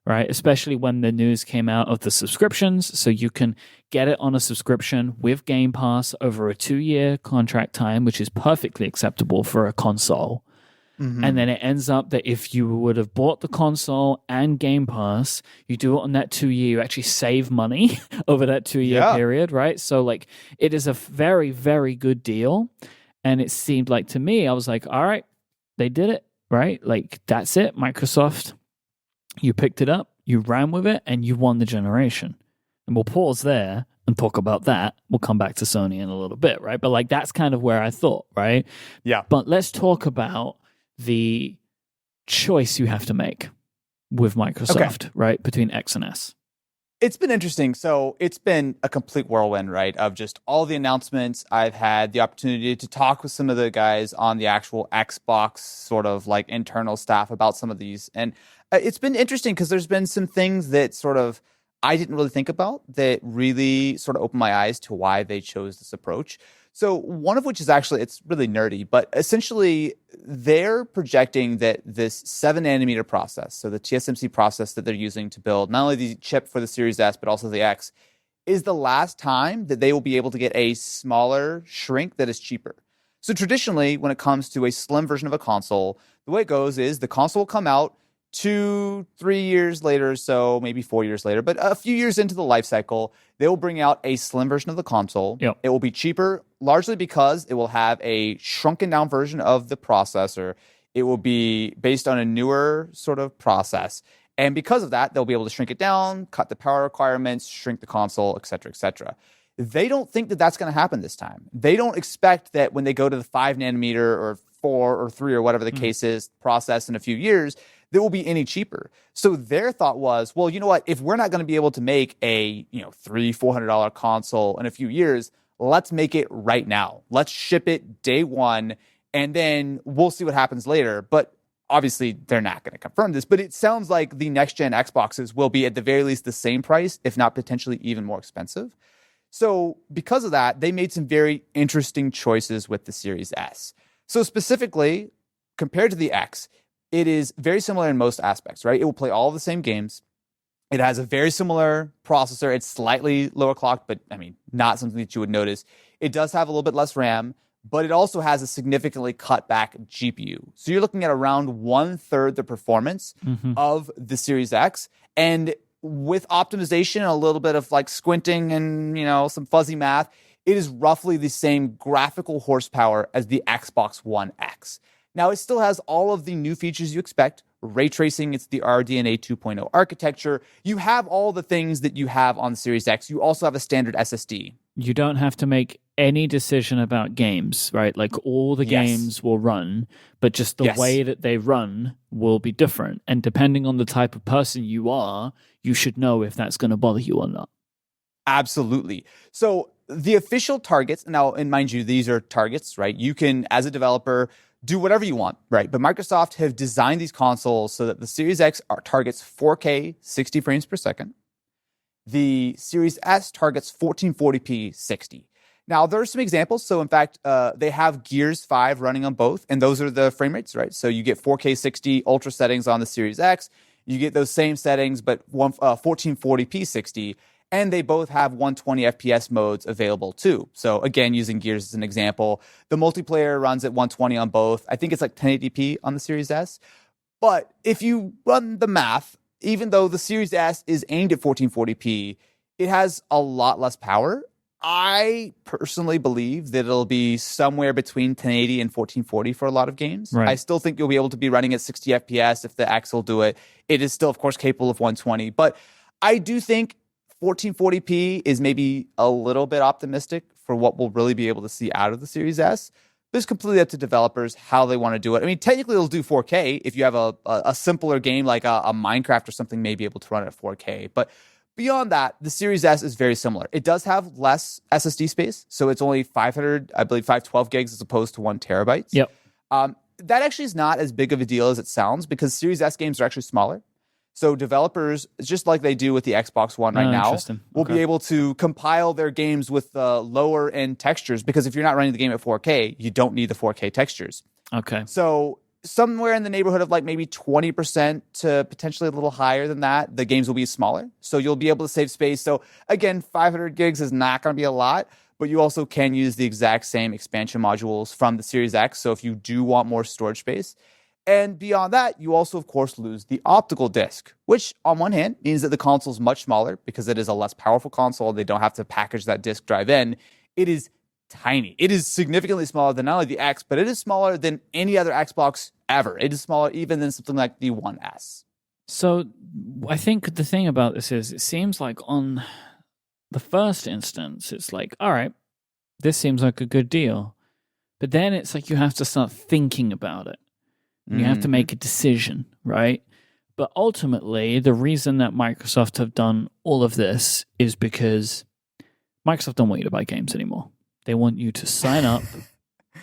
right? Especially when the news came out of the subscriptions. So you can get it on a subscription with Game Pass over a 2-year contract time, which is perfectly acceptable for a console. Mm-hmm. And then it ends up that if you would have bought the console and Game Pass, you do it on that 2-year, you actually save money over that 2-year period, right? So like it is a very, very good deal. And it seemed like to me, I was like, all right, they did it, right? Like that's it, Microsoft. You picked it up, you ran with it, and you won the generation. And we'll pause there and talk about that. We'll come back to Sony in a little bit, right? But like that's kind of where I thought, right? Yeah. But let's talk about the choice you have to make with Microsoft, right? Between X and S. It's been interesting. So it's been a complete whirlwind, right? Of just all the announcements. I've had the opportunity to talk with some of the guys on the actual Xbox sort of like internal staff about some of these. And it's been interesting because there's been some things that sort of I didn't really think about that really sort of opened my eyes to why they chose this approach. So one of which is actually, it's really nerdy, but essentially they're projecting that this 7-nanometer process, so the TSMC process that they're using to build not only the chip for the Series S, but also the X, is the last time that they will be able to get a smaller shrink that is cheaper. So traditionally, when it comes to a slim version of a console, the way it goes is the console will come out 2-3 years later, so maybe 4 years later, but a few years into the life cycle, they will bring out a slim version of the console. Yep. It will be cheaper, largely because it will have a shrunken down version of the processor. It will be based on a newer sort of process. And because of that, they'll be able to shrink it down, cut the power requirements, shrink the console, et cetera, et cetera. They don't think that that's going to happen this time. They don't expect that when they go to the 5-nanometer or 4 or 3 or whatever the case is process in a few years, that will be any cheaper. So their thought was, well, you know what? If we're not going to be able to make a $300-$400 console in a few years, let's make it right now. Let's ship it day one, and then we'll see what happens later. But obviously, they're not going to confirm this. But it sounds like the next-gen Xboxes will be at the very least the same price, if not potentially even more expensive. So because of that, they made some very interesting choices with the Series S. So specifically, compared to the X, it is very similar in most aspects, right? It will play all of the same games. It has a very similar processor. It's slightly lower clocked, but I mean, not something that you would notice. It does have a little bit less RAM, but it also has a significantly cut back GPU. So you're looking at around 1/3 the performance of the Series X. And with optimization and a little bit of like squinting and, some fuzzy math, it is roughly the same graphical horsepower as the Xbox One X. Now, it still has all of the new features you expect. Ray tracing, it's the RDNA 2.0 architecture. You have all the things that you have on the Series X. You also have a standard SSD. You don't have to make any decision about games, right? Like all the games will run, but just the way that they run will be different. And depending on the type of person you are, you should know if that's going to bother you or not. Absolutely. So the official targets, now, and mind you, these are targets, right? You can, as a developer, do whatever you want, right? But Microsoft have designed these consoles so that the Series X targets 4K 60 frames per second. The Series S targets 1440p 60. Now, there are some examples. So, in fact, they have Gears 5 running on both, and those are the frame rates, right? So you get 4K 60 ultra settings on the Series X. You get those same settings, but 1440p 60. And they both have 120 FPS modes available too. So again, using Gears as an example, the multiplayer runs at 120 on both. I think it's like 1080p on the Series S. But if you run the math, even though the Series S is aimed at 1440p, it has a lot less power. I personally believe that it'll be somewhere between 1080 and 1440 for a lot of games. Right. I still think you'll be able to be running at 60 FPS if the X will do it. It is still, of course, capable of 120. But I do think 1440p is maybe a little bit optimistic for what we'll really be able to see out of the Series S. But it's completely up to developers how they want to do it. I mean, technically, it'll do 4K if you have a simpler game like a Minecraft or something, may be able to run it at 4K. But beyond that, the Series S is very similar. It does have less SSD space, so it's only 512 gigs as opposed to 1 terabyte. Yep. That actually is not as big of a deal as it sounds because Series S games are actually smaller. So developers, just like they do with the Xbox One right now, will be able to compile their games with lower end textures because if you're not running the game at 4K, you don't need the 4K textures. Okay. So somewhere in the neighborhood of like maybe 20% to potentially a little higher than that, the games will be smaller. So you'll be able to save space. So again, 500 gigs is not going to be a lot, but you also can use the exact same expansion modules from the Series X. So if you do want more storage space. And beyond that, you also, of course, lose the optical disc, which on one hand means that the console is much smaller because it is a less powerful console. They don't have to package that disc drive in. It is tiny. It is significantly smaller than not only the X, but it is smaller than any other Xbox ever. It is smaller even than something like the One S. So I think the thing about this is it seems like on the first instance, it's like, all right, this seems like a good deal. But then it's like you have to start thinking about it. You have to make a decision, right? But ultimately, the reason that Microsoft have done all of this is because Microsoft don't want you to buy games anymore. They want you to sign up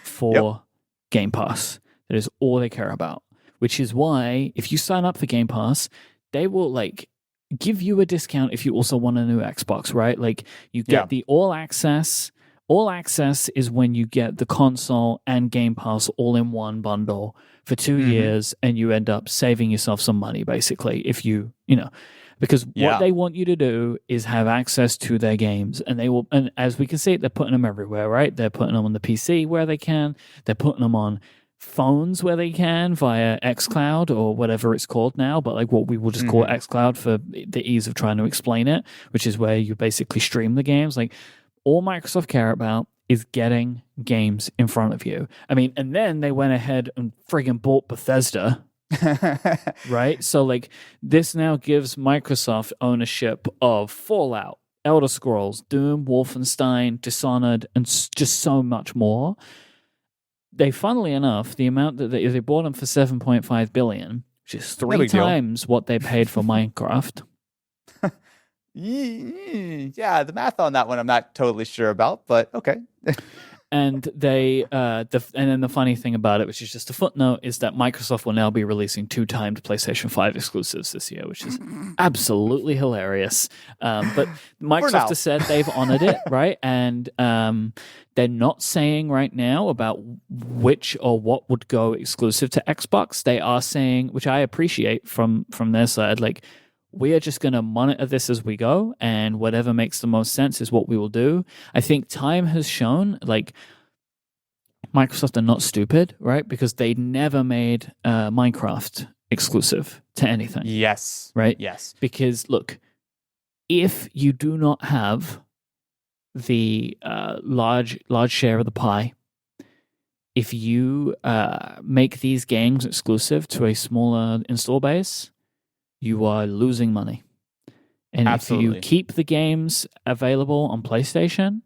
for Game Pass. That is all they care about, which is why if you sign up for Game Pass, they will like give you a discount if you also want a new Xbox, right? Like you get the all access. All access is when you get the console and Game Pass all in one bundle for 2 years and you end up saving yourself some money, basically, if you know, because what they want you to do is have access to their games and they will, and as we can see, they're putting them everywhere, right? They're putting them on the PC where they can, they're putting them on phones where they can via xCloud or whatever it's called now, but like what we will just call xCloud for the ease of trying to explain it, which is where you basically stream the games. Like, all Microsoft care about is getting games in front of you. I mean, and then they went ahead and friggin' bought Bethesda, right? So, like, this now gives Microsoft ownership of Fallout, Elder Scrolls, Doom, Wolfenstein, Dishonored, and just so much more. They, funnily enough, the amount that they bought them for $7.5 billion, which is 3 times what they paid for Minecraft. Yeah, the math on that one I'm not totally sure about, but okay. And they, and then the funny thing about it, which is just a footnote, is that Microsoft will now be releasing 2 timed PlayStation 5 exclusives this year, which is absolutely hilarious. But Microsoft has said they've honored it, right? And they're not saying right now about which or what would go exclusive to Xbox. They are saying, which I appreciate from their side, like, we are just going to monitor this as we go, and whatever makes the most sense is what we will do. I think time has shown, like, Microsoft are not stupid, right? Because they never made Minecraft exclusive to anything. Yes. Right? Yes. Because, look, if you do not have the large share of the pie, if you make these games exclusive to a smaller install base, you are losing money. And Absolutely. If you keep the games available on PlayStation,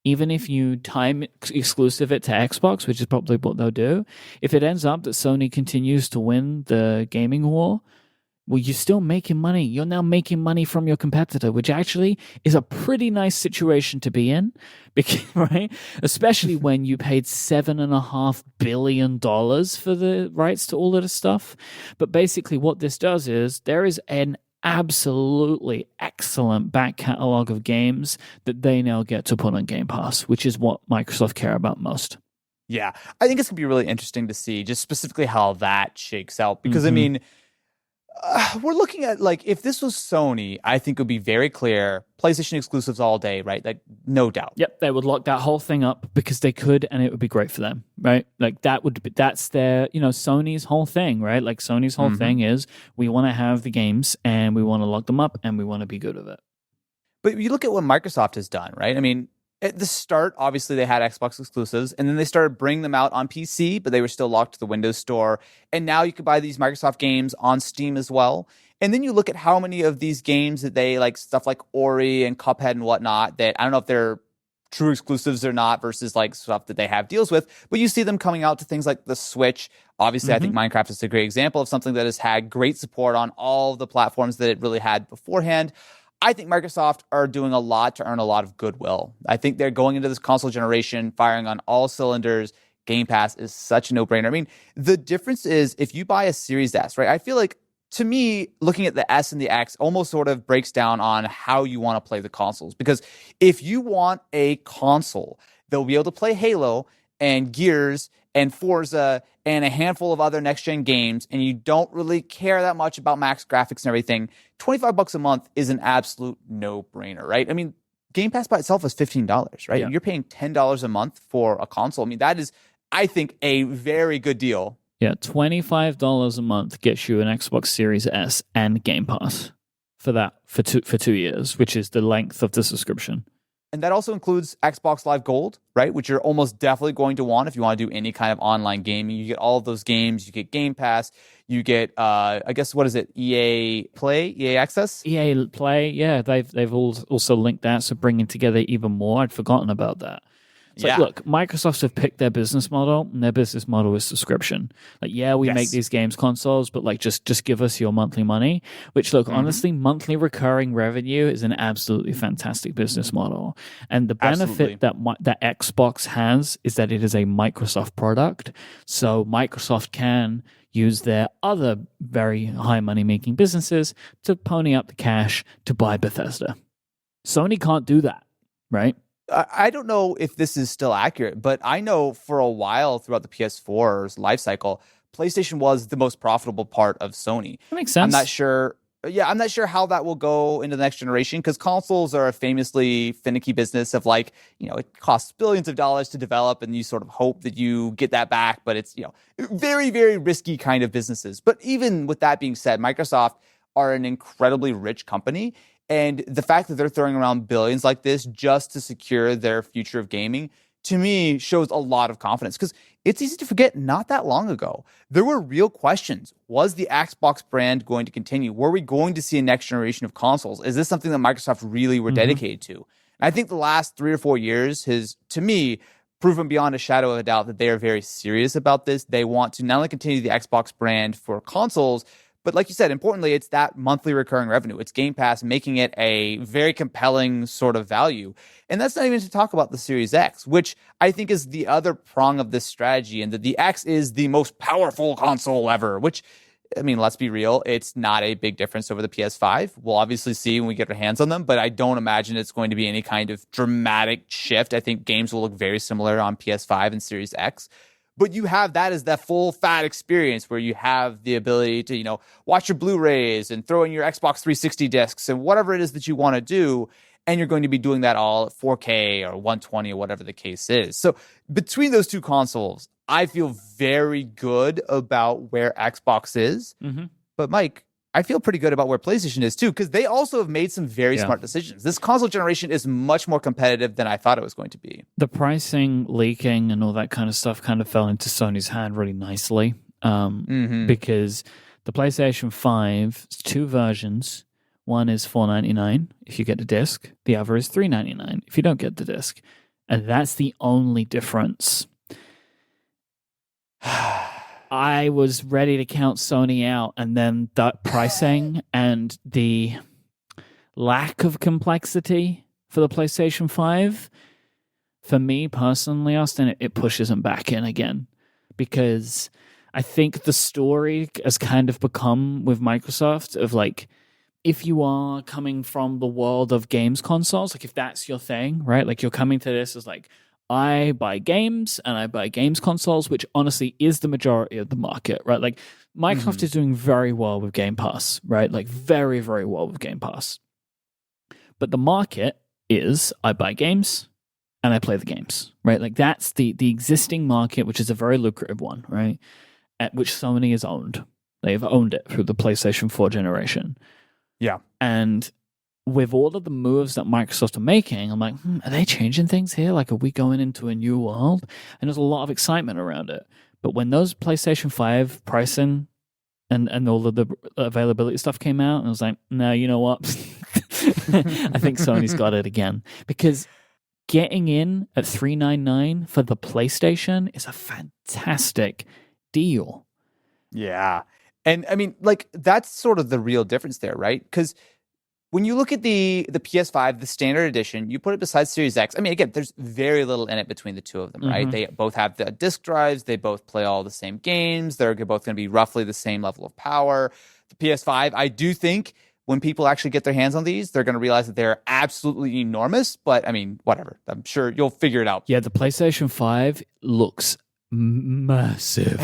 even if you time exclusive it to Xbox, which is probably what they'll do, if it ends up that Sony continues to win the gaming war, Well, you're still making money. You're now making money from your competitor, which actually is a pretty nice situation to be in, because, right? Especially when you paid $7.5 billion for the rights to all of this stuff. But basically, what this does is there is an absolutely excellent back catalog of games that they now get to put on Game Pass, which is what Microsoft care about most. Yeah, I think it's gonna be really interesting to see just specifically how that shakes out because I mean, we're looking at like if this was Sony, I think it would be very clear PlayStation exclusives all day, right? Like no doubt. Yep, they would lock that whole thing up because they could, and it would be great for them, right? Like that's their, Sony's whole thing, right? Like Sony's whole thing is we want to have the games and we want to lock them up and we want to be good with it. But you look at what Microsoft has done, right? I mean, at the start, obviously they had Xbox exclusives, and then they started bringing them out on PC, but they were still locked to the Windows Store. And now you can buy these Microsoft games on Steam as well. And then you look at how many of these games that they like, stuff like Ori and Cuphead and whatnot, that I don't know if they're true exclusives or not versus like stuff that they have deals with, but you see them coming out to things like the Switch. Obviously, I think Minecraft is a great example of something that has had great support on all the platforms that it really had beforehand. I think Microsoft are doing a lot to earn a lot of goodwill. I think they're going into this console generation firing on all cylinders. Game Pass is such a no-brainer. I mean, the difference is if you buy a Series S, right? I feel like, to me, looking at the S and the X almost sort of breaks down on how you want to play the consoles. Because if you want a console that will be able to play Halo and Gears and Forza and a handful of other next-gen games, and you don't really care that much about max graphics and everything, $25 a month is an absolute no-brainer, right? I mean, Game Pass by itself is $15, right? Yeah. You're paying $10 a month for a console. I mean, that is, I think, a very good deal. Yeah, $25 a month gets you an Xbox Series S and Game Pass for 2 years, which is the length of the subscription. And that also includes Xbox Live Gold, right? Which you're almost definitely going to want if you want to do any kind of online gaming. You get all of those games. You get Game Pass. You get, I guess, what is it? EA Play? EA Access? EA Play, yeah. They've also linked that, so bringing together even more. I'd forgotten about that. It's like, look, Microsoft have picked their business model, and their business model is subscription. Like, yeah, we make these games consoles, but like, just give us your monthly money. Which, look, honestly, monthly recurring revenue is an absolutely fantastic business model. And the benefit that Xbox has is that it is a Microsoft product, so Microsoft can use their other very high money making businesses to pony up the cash to buy Bethesda. Sony can't do that, right? I don't know if this is still accurate, but I know for a while throughout the PS4's life cycle, PlayStation was the most profitable part of Sony. That makes sense. I'm not sure. Yeah, I'm not sure how that will go into the next generation because consoles are a famously finicky business of like, it costs billions of dollars to develop and you sort of hope that you get that back. But it's, very, very risky kind of businesses. But even with that being said, Microsoft are an incredibly rich company. And the fact that they're throwing around billions like this just to secure their future of gaming, to me, shows a lot of confidence. Because it's easy to forget, not that long ago, there were real questions. Was the Xbox brand going to continue? Were we going to see a next generation of consoles? Is this something that Microsoft really were dedicated to? And I think the last 3 or 4 years has, to me, proven beyond a shadow of a doubt that they are very serious about this. They want to not only continue the Xbox brand for consoles, but like you said, importantly, it's that monthly recurring revenue. It's Game Pass, making it a very compelling sort of value. And that's not even to talk about the Series X, which I think is the other prong of this strategy, and that the X is the most powerful console ever, which, I mean, let's be real, it's not a big difference over the PS5. We'll obviously see when we get our hands on them, but I don't imagine it's going to be any kind of dramatic shift. I think games will look very similar on PS5 and Series X. But you have that as that full fat experience where you have the ability to, watch your Blu-rays and throw in your Xbox 360 discs and whatever it is that you want to do. And you're going to be doing that all at 4K or 120 or whatever the case is. So between those two consoles, I feel very good about where Xbox is. But Mike, I feel pretty good about where PlayStation is too, because they also have made some very smart decisions. This console generation is much more competitive than I thought it was going to be. The pricing leaking and all that kind of stuff kind of fell into Sony's hand really nicely, because the PlayStation 5, 2 versions. One is $499 if you get the disc. The other is $399 if you don't get the disc. And that's the only difference. I was ready to count Sony out, and then that pricing and the lack of complexity for the PlayStation 5, for me personally, Austin, it pushes them back in again. Because I think the story has kind of become with Microsoft of like, if you are coming from the world of games consoles, like if that's your thing, right? Like you're coming to this as like, I buy games and I buy games consoles, which honestly is the majority of the market, right? Like Microsoft is doing very well with Game Pass, right? Like very, very well with Game Pass. But the market is I buy games and I play the games, right? Like that's the existing market, which is a very lucrative one, right? At which Sony has owned. They've owned it through the PlayStation 4 generation. Yeah. And with all of the moves that Microsoft are making, I'm like, are they changing things here? Like, are we going into a new world? And there's a lot of excitement around it. But when those PlayStation 5 pricing and all of the availability stuff came out, and I was like, no, you know what? I think Sony's got it again. Because getting in at $399 for the PlayStation is a fantastic deal. Yeah. And I mean, like, that's sort of the real difference there, right? Because when you look at the PS5, the standard edition, you put it beside Series X. I mean, again, there's very little in it between the two of them, right? They both have the disc drives. They both play all the same games. They're both going to be roughly the same level of power. The PS5, I do think when people actually get their hands on these, they're going to realize that they're absolutely enormous. But I mean, whatever. I'm sure you'll figure it out. Yeah, the PlayStation 5 looks massive.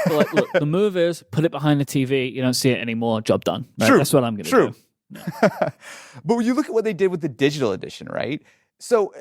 Like, look, the move is put it behind the TV. You don't see it anymore. Job done. Right? True. That's what I'm going to do. But when you look at what they did with the digital edition, right? So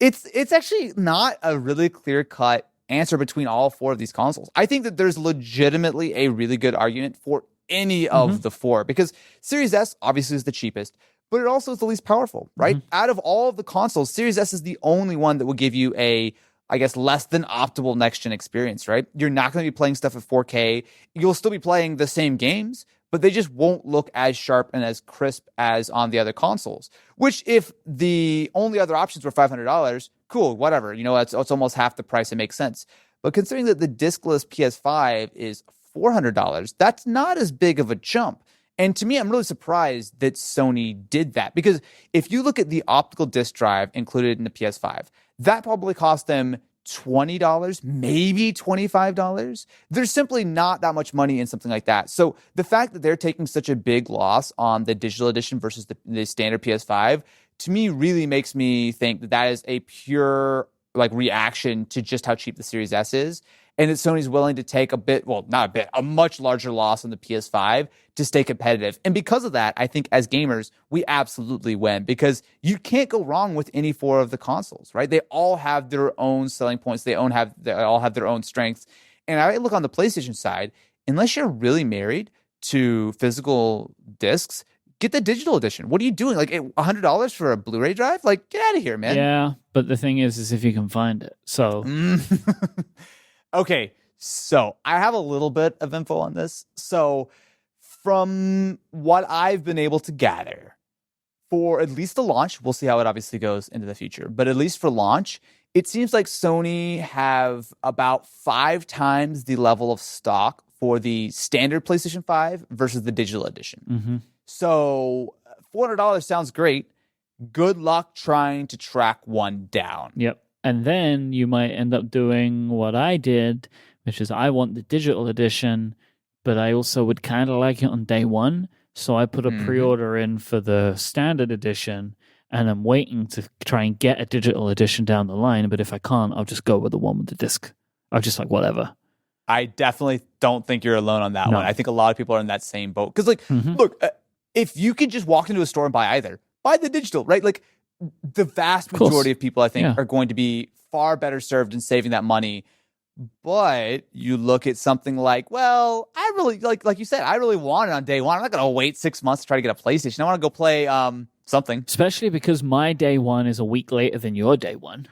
it's actually not a really clear-cut answer between all four of these consoles. I think that there's legitimately a really good argument for any of the four, because Series S obviously is the cheapest, but it also is the least powerful, right? Out of all of the consoles, Series S is the only one that will give you a, I guess, less than optimal next-gen experience, right? You're not going to be playing stuff at 4K. You'll still be playing the same games, but they just won't look as sharp and as crisp as on the other consoles. Which, if the only other options were $500, cool, whatever. You know, it's almost half the price. It makes sense. But considering that the discless PS5 is $400, that's not as big of a jump. And to me, I'm really surprised that Sony did that, because if you look at the optical disc drive included in the PS5, that probably cost them $20, maybe $25. There's simply not that much money in something like that. So the fact that they're taking such a big loss on the digital edition versus the standard PS5, to me, really makes me think that that is a pure like reaction to just how cheap the Series S is. And that Sony's willing to take a much larger loss on the PS5 to stay competitive. And because of that, I think as gamers, we absolutely win, because you can't go wrong with any four of the consoles, right? They all have their own selling points. They all have their own strengths. And I look on the PlayStation side, unless you're really married to physical discs, get the digital edition. What are you doing? Like $100 for a Blu-ray drive? Like, get out of here, man. Yeah, but the thing is if you can find it. So... Okay, so I have a little bit of info on this. So from what I've been able to gather, for at least the launch, we'll see how it obviously goes into the future, but at least for launch, it seems like Sony have about 5 times the level of stock for the standard PlayStation 5 versus the digital edition. So $400 sounds great. Good luck trying to track one down. Yep. And then you might end up doing what I did, which is I want the digital edition, but I also would kind of like it on day one. So I put a pre-order in for the standard edition, and I'm waiting to try and get a digital edition down the line. But if I can't, I'll just go with the one with the disc. I'll just like, whatever. I definitely don't think you're alone on that No. one. I think a lot of people are in that same boat. Because, like, look, if you could just walk into a store and buy either, buy the digital, right? Like, the vast majority of people, I think, are going to be far better served in saving that money. But you look at something like, well, I really, like you said, I really want it on day one. I'm not going to wait 6 months to try to get a PlayStation. I want to go play something. Especially because my day one is a week later than your day one.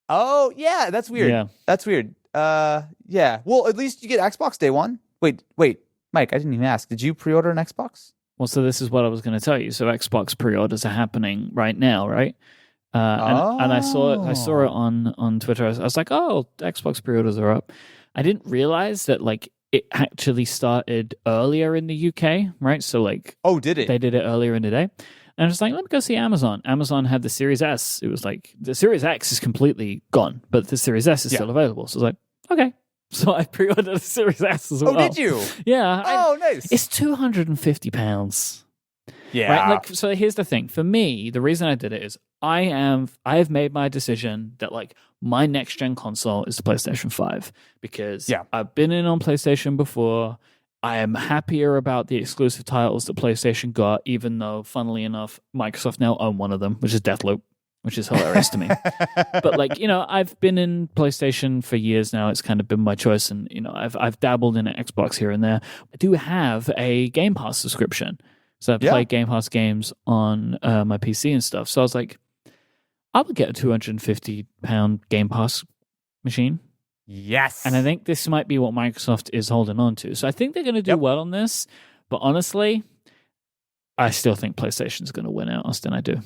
Oh, yeah, that's weird. Yeah. That's weird. Yeah. Well, at least you get Xbox day one. Wait, Mike, I didn't even ask. Did you pre-order an Xbox? Well, so this is what I was going to tell you. So Xbox pre-orders are happening right now, right? And I saw it on Twitter. I was like, oh, Xbox pre-orders are up. I didn't realize that like it actually started earlier in the UK, right? So like, Oh, did it? they did it earlier in the day. And I was like, let me go see Amazon. Amazon had the Series S. It was like, the Series X is completely gone, but the Series S is still available. So I was like, okay. So I pre-ordered the Series S as well. Oh, did you? Yeah. Oh, nice. It's £250. Yeah. Right? Like, so here's the thing. For me, the reason I did it is I have made my decision that like my next gen console is the PlayStation 5 because I've been in on PlayStation before. I am happier about the exclusive titles that PlayStation got, even though, funnily enough, Microsoft now own one of them, which is Deathloop, which is hilarious to me. But like, you know, I've been in PlayStation for years now. It's kind of been my choice, and you know, I've dabbled in an Xbox here and there. I do have a Game Pass subscription, so I play Game Pass games on my PC and stuff. So I was like, I would get a £250 Game Pass machine. Yes. And I think this might be what Microsoft is holding on to. So I think they're going to do well on this. But honestly, I still think PlayStation's going to win out, Austin. I do.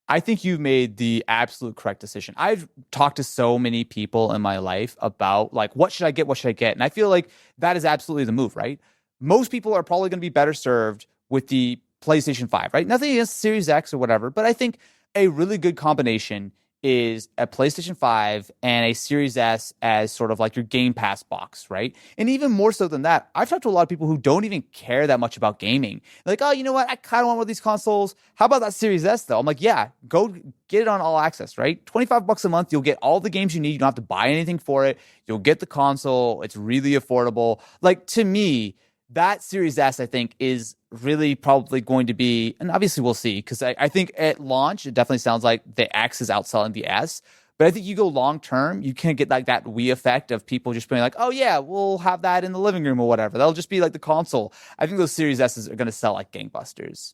I think you've made the absolute correct decision. I've talked to so many people in my life about like, what should I get? What should I get? And I feel like that is absolutely the move, right? Most people are probably going to be better served with the PlayStation 5, right? Nothing against Series X or whatever, but I think a really good combination is a PlayStation 5 and a Series S as sort of like your Game Pass box, right? And even more so than that, I've talked to a lot of people who don't even care that much about gaming. They're like, oh, you know what? I kind of want one of these consoles. How about that Series S though? I'm like, yeah, go get it on all access, right? $25 a month. You'll get all the games you need. You don't have to buy anything for it. You'll get the console. It's really affordable. Like, to me, that Series S, I think, is really probably going to be, and obviously we'll see, because I think at launch, it definitely sounds like the X is outselling the S. But I think you go long term, you can't get like that Wii effect of people just being like, oh yeah, we'll have that in the living room or whatever. That'll just be like the console. I think those Series S's are going to sell like gangbusters.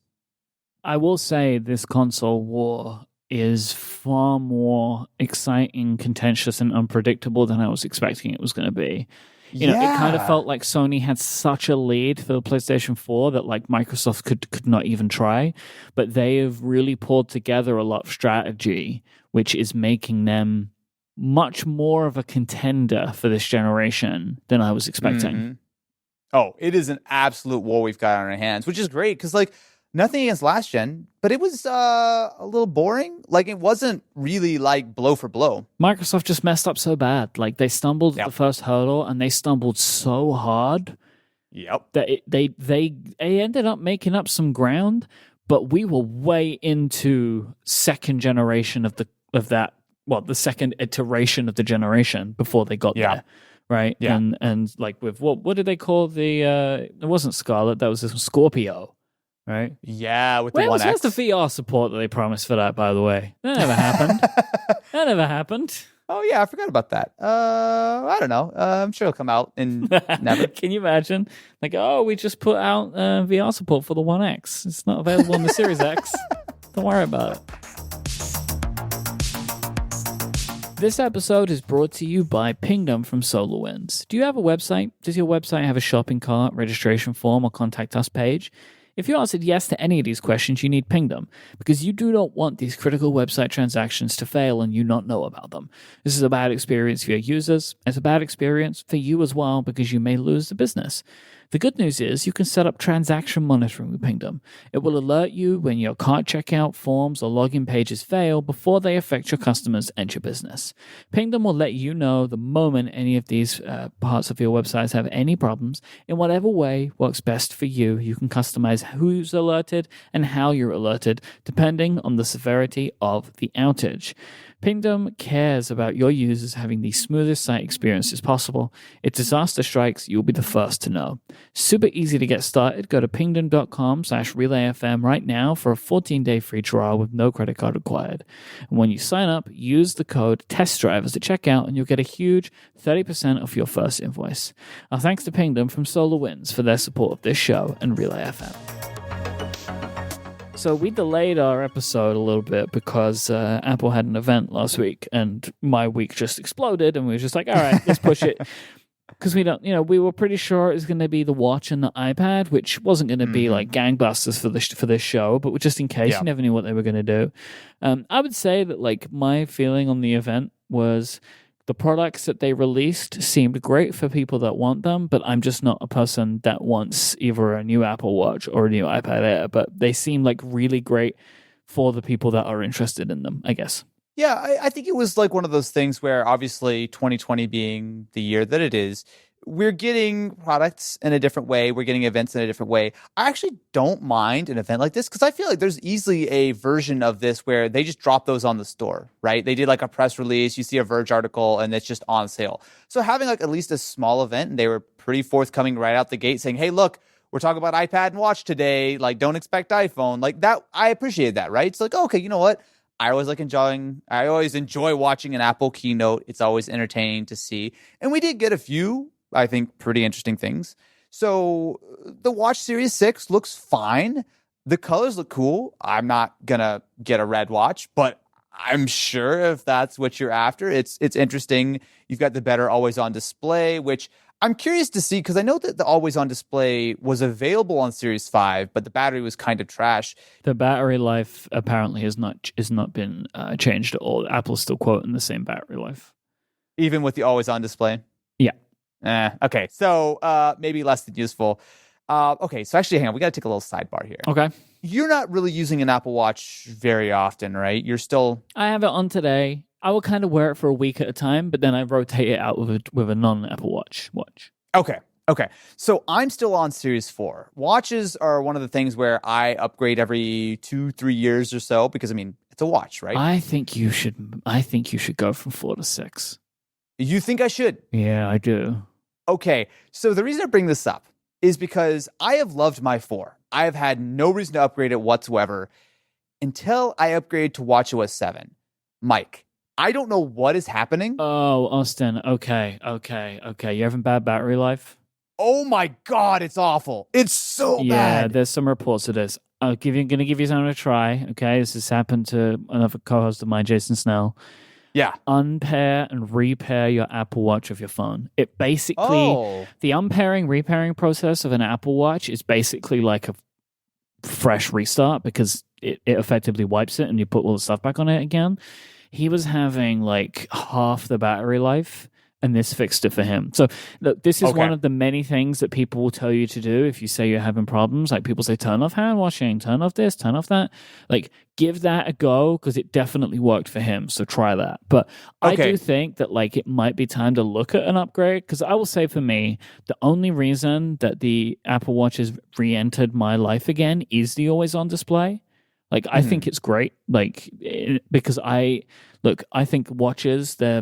I will say this console war is far more exciting, contentious, and unpredictable than I was expecting it was going to be. You know, it kind of felt like Sony had such a lead for the PlayStation 4 that like Microsoft could not even try. But they have really pulled together a lot of strategy, which is making them much more of a contender for this generation than I was expecting. Mm-hmm. Oh, it is an absolute war we've got on our hands, which is great because like nothing against last gen, but it was a little boring. Like it wasn't really like blow for blow. Microsoft just messed up so bad. Like they stumbled at the first hurdle, and they stumbled so hard. Yep. That they ended up making up some ground, but we were way into second generation of that. Well, the second iteration of the generation before they got there. Right. Yeah. And like with what did they call the it wasn't Scarlet, that was this Scorpio. Right? Yeah, with the One X. Where's the VR support that they promised for that, by the way? That never happened. That never happened. Oh, yeah, I forgot about that. I don't know. I'm sure it'll come out in never. Can you imagine? Like, oh, we just put out VR support for the One X. It's not available on the Series X. Don't worry about it. This episode is brought to you by Pingdom from SolarWinds. Do you have a website? Does your website have a shopping cart, registration form, or contact us page? If you answered yes to any of these questions, you need Pingdom, because you do not want these critical website transactions to fail and you not know about them. This is a bad experience for your users. It's a bad experience for you as well, because you may lose the business. The good news is you can set up transaction monitoring with Pingdom. It will alert you when your cart checkout, forms, or login pages fail before they affect your customers and your business. Pingdom will let you know the moment any of these parts of your websites have any problems in whatever way works best for you. You can customize who's alerted and how you're alerted depending on the severity of the outage. Pingdom cares about your users having the smoothest site experiences possible. If disaster strikes, you'll be the first to know. Super easy to get started. Go to pingdom.com/relayfm right now for a 14-day free trial with no credit card required. And when you sign up, use the code TESTDRIVES at checkout and you'll get a huge 30% off your first invoice. Our thanks to Pingdom from SolarWinds for their support of this show and Relay FM. So we delayed our episode a little bit because Apple had an event last week and my week just exploded and we were just like, all right, let's push it. Because we don't, we were pretty sure it was going to be the watch and the iPad, which wasn't going to be like gangbusters for this show, but just in case, you never knew what they were going to do. I would say that like my feeling on the event was The products that they released seemed great for people that want them, but I'm just not a person that wants either a new Apple Watch or a new iPad Air. But they seem like really great for the people that are interested in them, I guess. Yeah, I think it was like one of those things where obviously 2020 being the year that it is, we're getting products in a different way. We're getting events in a different way. I actually don't mind an event like this because I feel like there's easily a version of this where they just drop those on the store, right? They did like a press release, you see a Verge article, and it's just on sale. So having like at least a small event, and they were pretty forthcoming right out the gate saying, hey, look, we're talking about iPad and watch today. Like, don't expect iPhone. Like that, I appreciate that, right? It's like, okay, you know what? I always enjoy watching an Apple keynote. It's always entertaining to see. And we did get a few, I think, pretty interesting things. So the Watch Series 6 looks fine. The colors look cool. I'm not going to get a red watch, but I'm sure if that's what you're after, it's interesting. You've got the better always on display, which I'm curious to see because I know that the always on display was available on Series 5, but the battery was kind of trash. The battery life apparently has not been changed at all. Apple's still quoting the same battery life. Even with the always on display? Yeah. Okay. So maybe less than useful. Okay. So actually, hang on. We got to take a little sidebar here. Okay. You're not really using an Apple Watch very often, right? You're still... I have it on today. I will kind of wear it for a week at a time, but then I rotate it out with a non-Apple Watch. Okay. So I'm still on Series 4. Watches are one of the things where I upgrade every 2-3 years or so because, I mean, it's a watch, right? I think you should go from 4 to 6. You think I should? Yeah, I do. Okay. So the reason I bring this up is because I have loved my 4. I have had no reason to upgrade it whatsoever until I upgraded to WatchOS 7. Mike, I don't know what is happening. Oh, Austin. Okay. You having bad battery life? Oh my God, it's awful. It's so bad. Yeah, there's some reports of this. I'm going to give you something to try. Okay, this has happened to another co-host of mine, Jason Snell. Yeah. Unpair and repair your Apple Watch with your phone. It basically, the unpairing, repairing process of an Apple Watch is basically like a fresh restart because it effectively wipes it and you put all the stuff back on it again. He was having like half the battery life, and this fixed it for him. So look, this is one of the many things that people will tell you to do if you say you're having problems. Like people say, turn off hand washing, turn off this, turn off that. Like give that a go because it definitely worked for him. So try that. But I do think that like it might be time to look at an upgrade because I will say for me, the only reason that the Apple Watch has re-entered my life again is the always on display. Like I think it's great, like because I think watches their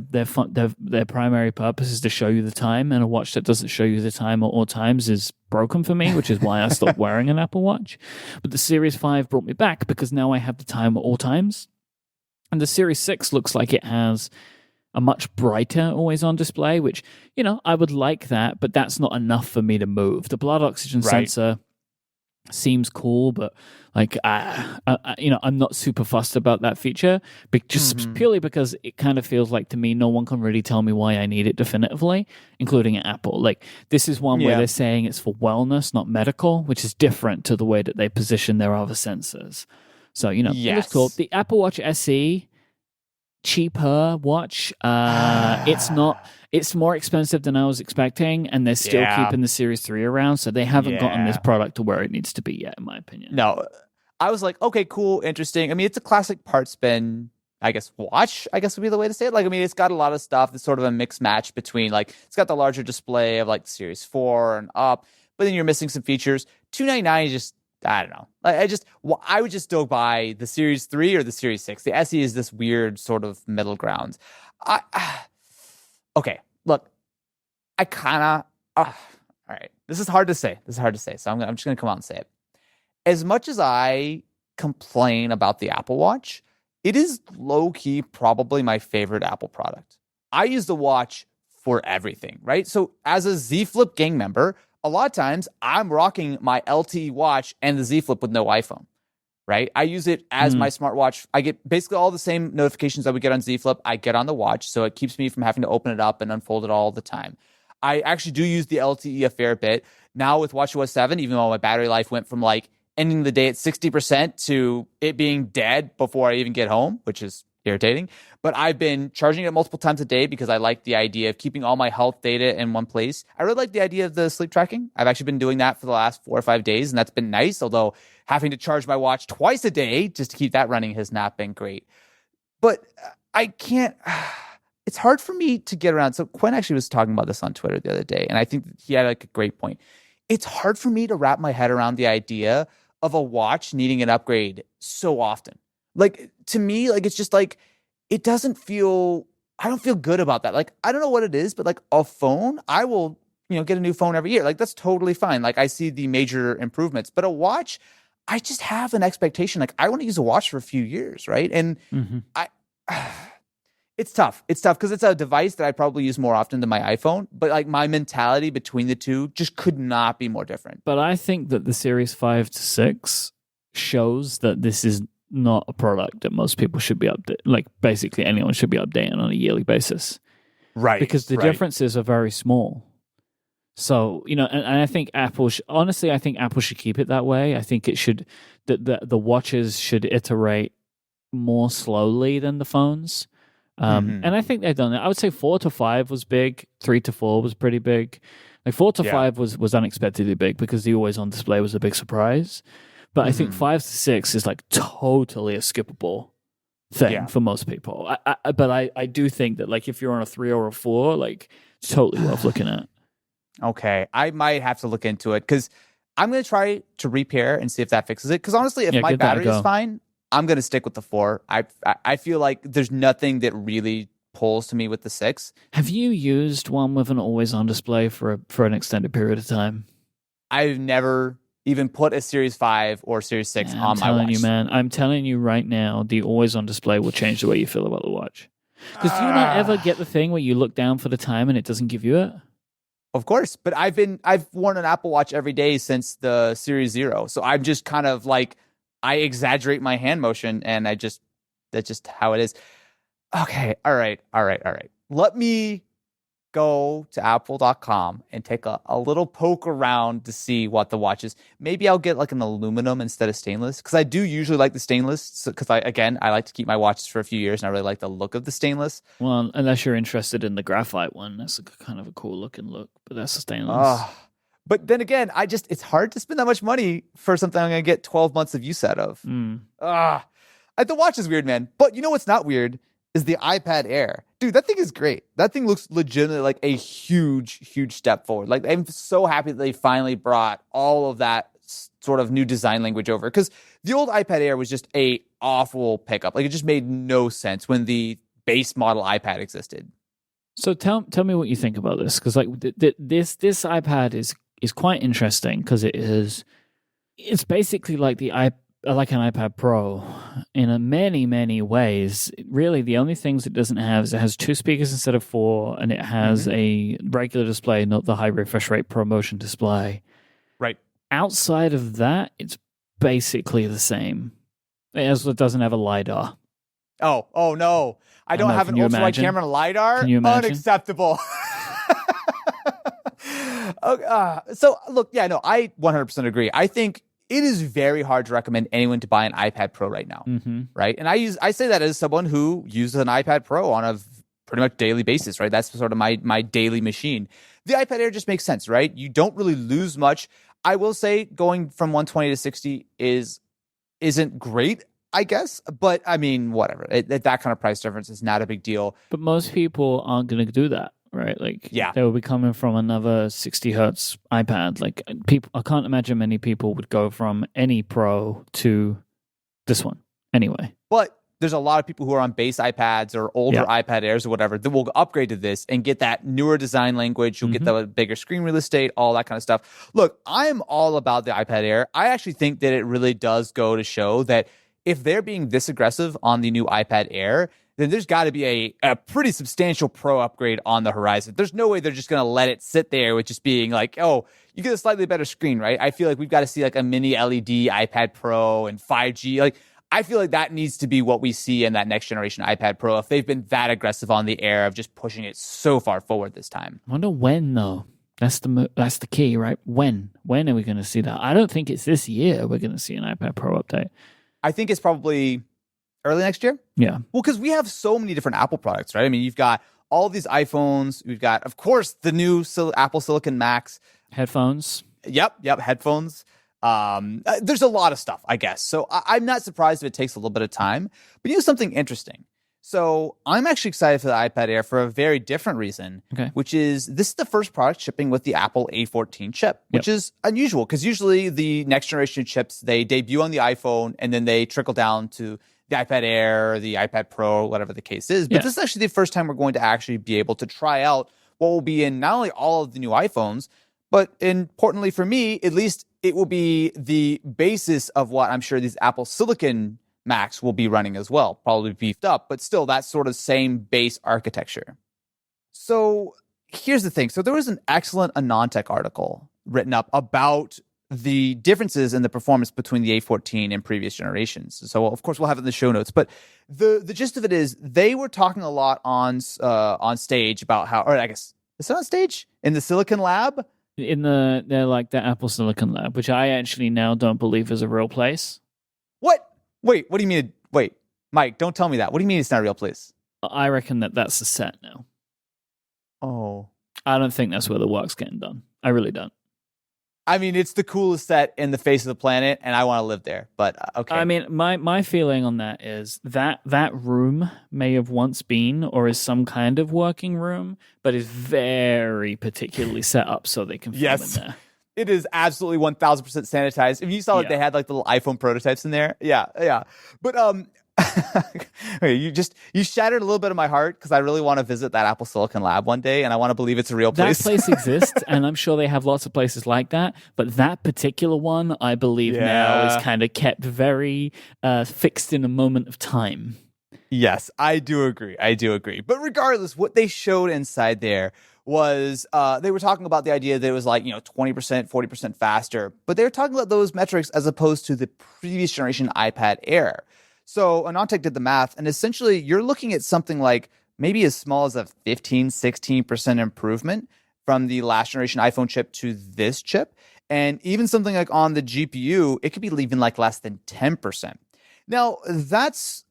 primary purpose is to show you the time, and a watch that doesn't show you the time at all times is broken for me, which is why I stopped wearing an Apple Watch. But the Series 5 brought me back because now I have the time at all times, and the Series 6 looks like it has a much brighter always on display, which I would like that, but that's not enough for me to move. The blood oxygen sensor seems cool, but like I'm not super fussed about that feature, just purely because it kind of feels like to me no one can really tell me why I need it definitively, including at Apple. Like this is one where they're saying it's for wellness, not medical, which is different to the way that they position their other sensors. So it's cool. The Apple Watch SE, cheaper watch. It's more expensive than I was expecting, and they're still keeping the Series 3 around, so they haven't gotten this product to where it needs to be yet, in my opinion. No, I was like, okay, cool, interesting. I mean, it's a classic part spin, I guess, watch, I guess would be the way to say it. Like, I mean, it's got a lot of stuff that's sort of a mixed match between, like, it's got the larger display of, like, Series 4 and up, but then you're missing some features. $299 is just, I don't know. I would just still buy the Series 3 or the Series 6. The SE is this weird sort of middle ground. Okay, look, I kind of, all right, this is hard to say. So I'm just going to come out and say it. As much as I complain about the Apple Watch, it is low-key probably my favorite Apple product. I use the watch for everything, right? So as a Z Flip gang member, a lot of times I'm rocking my LTE watch and the Z Flip with no iPhone, right? I use it as my smartwatch. I get basically all the same notifications that we get on Z Flip. I get on the watch, so it keeps me from having to open it up and unfold it all the time. I actually do use the LTE a fair bit. Now with WatchOS 7, even though my battery life went from like ending the day at 60% to it being dead before I even get home, which is, irritating. But I've been charging it multiple times a day because I like the idea of keeping all my health data in one place. I really like the idea of the sleep tracking. I've actually been doing that for the last 4 or 5 days, and that's been nice. Although having to charge my watch twice a day just to keep that running has not been great. But I can't. It's hard for me to get around. So Quinn actually was talking about this on Twitter the other day, and I think he had like a great point. It's hard for me to wrap my head around the idea of a watch needing an upgrade so often. Like, to me, like, it's just like, it doesn't feel, I don't feel good about that. Like, I don't know what it is, but like a phone, I will, get a new phone every year. Like, that's totally fine. Like, I see the major improvements, but a watch, I just have an expectation. Like, I want to use a watch for a few years, right? And I, it's tough. It's tough because it's a device that I probably use more often than my iPhone. But like my mentality between the two just could not be more different. But I think that the Series 5 to 6 shows that this is not a product that most people should be updating. Like basically anyone should be updating on a yearly basis. Right. Because the differences are very small. So, and I think Apple, honestly, I think Apple should keep it that way. I think it should, the watches should iterate more slowly than the phones. And I think they've done that. I would say 4 to 5 was big. 3 to 4 was pretty big. Like 4 to 5 was unexpectedly big because the always on display was a big surprise. But I think 5 to 6 is like totally a skippable thing for most people. But I do think that like if you're on a 3 or a 4, like it's totally worth looking at. Okay, I might have to look into it because I'm going to try to repair and see if that fixes it. Because honestly, if my battery is fine, I'm going to stick with the 4. I feel like there's nothing that really pulls to me with the 6. Have you used one with an always-on display for an extended period of time? I've never even put a Series 5 or Series 6 on my watch. I'm telling you, man. I'm telling you right now, the always-on display will change the way you feel about the watch. Because do you not ever get the thing where you look down for the time and it doesn't give you it? Of course, but I've worn an Apple Watch every day since the Series 0. So I'm just kind of like, I exaggerate my hand motion, and that's just how it is. Okay, all right. Let me go to apple.com and take a little poke around to see what the watch is. Maybe I'll get like an aluminum instead of stainless, because I do usually like the stainless, because I like to keep my watches for a few years, and I really like the look of the stainless. Well, unless you're interested in the graphite one, that's kind of a cool looking look, but that's a stainless. But then again, it's hard to spend that much money for something I'm going to get 12 months of use out of. The watch is weird, man. But you know what's not weird is the iPad Air. Dude, that thing is great. That thing looks legitimately like a huge, huge step forward. Like, I'm so happy that they finally brought all of that sort of new design language over. Because the old iPad Air was just a awful pickup. Like, it just made no sense when the base model iPad existed. So tell me what you think about this. Because like this iPad is quite interesting because it's basically like like an iPad Pro in many ways. Really, the only things it doesn't have is it has 2 speakers instead of 4, and it has a regular display, not the high refresh rate ProMotion display. Right. Outside of that, it's basically the same. It doesn't have a LiDAR. Oh no. I don't have an ultra-wide camera and a LiDAR? Can you imagine? Unacceptable. So look, I 100% agree. I think it is very hard to recommend anyone to buy an iPad Pro right now, right? And I say that as someone who uses an iPad Pro on a pretty much daily basis, right? That's sort of my daily machine. The iPad Air just makes sense, right? You don't really lose much. I will say going from 120 to 60 isn't great, I guess, but I mean, whatever. That kind of price difference is not a big deal. But most people aren't going to do that. Right, like they will be coming from another 60 hertz iPad. Like people, I can't imagine many people would go from any Pro to this one anyway. But there's a lot of people who are on base iPads or older iPad Airs or whatever that will upgrade to this and get that newer design language. You'll get the bigger screen real estate, all that kind of stuff. Look, I'm all about the iPad Air. I actually think that it really does go to show that if they're being this aggressive on the new iPad Air, then there's got to be a pretty substantial Pro upgrade on the horizon. There's no way they're just going to let it sit there with just being like, oh, you get a slightly better screen, right? I feel like we've got to see like a mini LED iPad Pro and 5G. Like, I feel like that needs to be what we see in that next generation iPad Pro if they've been that aggressive on the Air of just pushing it so far forward this time. I wonder when, though. That's the key, right? When are we going to see that? I don't think it's this year we're going to see an iPad Pro update. I think it's probably Early next year? Yeah. Well, because we have so many different Apple products, right? I mean, you've got all these iPhones. We've got, of course, the new Apple Silicon Macs. Headphones. Yep, headphones. There's a lot of stuff, I guess. So I'm not surprised if it takes a little bit of time. But something interesting. So I'm actually excited for the iPad Air for a very different reason, which is this is the first product shipping with the Apple A14 chip, which is unusual because usually the next generation chips, they debut on the iPhone and then they trickle down to the iPad Air or the iPad Pro, whatever the case is. But this is actually the first time we're going to actually be able to try out what will be in not only all of the new iPhones, but importantly for me, at least it will be the basis of what I'm sure these Apple Silicon Macs will be running as well, probably beefed up, but still that sort of same base architecture. So here's the thing. So there was an excellent AnandTech article written up about the differences in the performance between the A14 and previous generations. So of course we'll have it in the show notes, but the gist of it is they were talking a lot on stage about how, or I guess, is it on stage? In the Silicon Lab? In the Apple Silicon Lab, which I actually now don't believe is a real place. What? Wait, what do you mean? Wait, Mike, don't tell me that. What do you mean it's not a real place? I reckon that's a set now. Oh. I don't think that's where the work's getting done. I really don't. I mean, it's the coolest set in the face of the planet, and I want to live there. But okay. I mean, my feeling on that is that room may have once been or is some kind of working room, but is very particularly set up so they can film in there. It is absolutely 1000% sanitized. If you saw that they had like the little iPhone prototypes in there. Yeah. But you shattered a little bit of my heart because I really want to visit that Apple Silicon Lab one day and I want to believe it's a real place. That place exists and I'm sure they have lots of places like that. But that particular one, I believe now is kind of kept very fixed in a moment of time. Yes, I do agree. But regardless, what they showed inside there was they were talking about the idea that it was like, 20%, 40% faster. But they were talking about those metrics as opposed to the previous generation iPad Air. So AnandTech did the math, and essentially you're looking at something like maybe as small as a 15, 16% improvement from the last generation iPhone chip to this chip. And even something like on the GPU, it could be even like less than 10%. Now, that's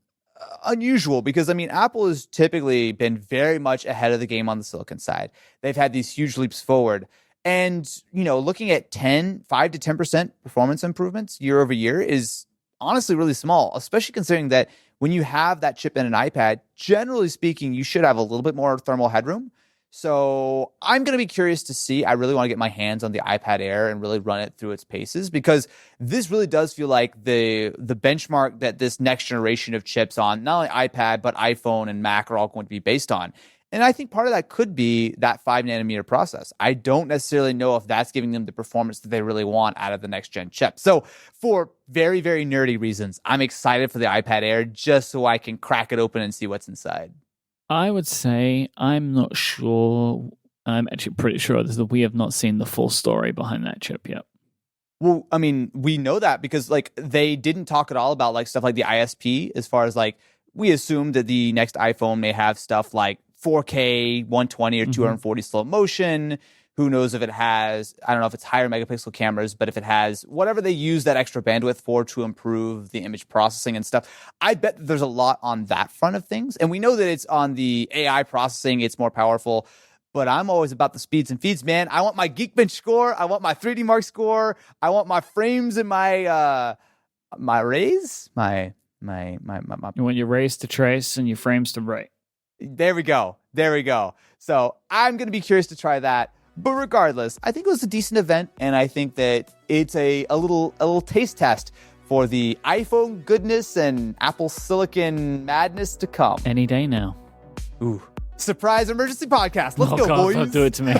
unusual because, I mean, Apple has typically been very much ahead of the game on the silicon side. They've had these huge leaps forward. And, looking at 5 to 10% performance improvements year over year is honestly really small, especially considering that when you have that chip in an iPad, generally speaking, you should have a little bit more thermal headroom. So I'm going to be curious to see. I really want to get my hands on the iPad Air and really run it through its paces because this really does feel like the benchmark that this next generation of chips on not only iPad, but iPhone and Mac are all going to be based on. And I think part of that could be that 5 nanometer process. I don't necessarily know if that's giving them the performance that they really want out of the next gen chip. So for very, very nerdy reasons, I'm excited for the iPad Air just so I can crack it open and see what's inside. I would say I'm not sure. I'm actually pretty sure that we have not seen the full story behind that chip yet. Well, I mean, we know that because they didn't talk at all about stuff like the ISP as far as we assume that the next iPhone may have stuff like 4K, 120 or 240 slow motion. Who knows if it has, I don't know if it's higher megapixel cameras, but if it has whatever they use that extra bandwidth for to improve the image processing and stuff. I bet there's a lot on that front of things. And we know that it's on the AI processing, it's more powerful. But I'm always about the speeds and feeds, man. I want my Geekbench score. I want my 3D Mark score. I want my frames and my rays. My. You want your rays to trace and your frames to write. There we go. So I'm going to be curious to try that. But regardless, I think it was a decent event, and I think that it's a little taste test for the iPhone goodness and Apple Silicon madness to come. Any day now. Ooh. Surprise emergency podcast. Let's go, God, boys. Don't do it to me.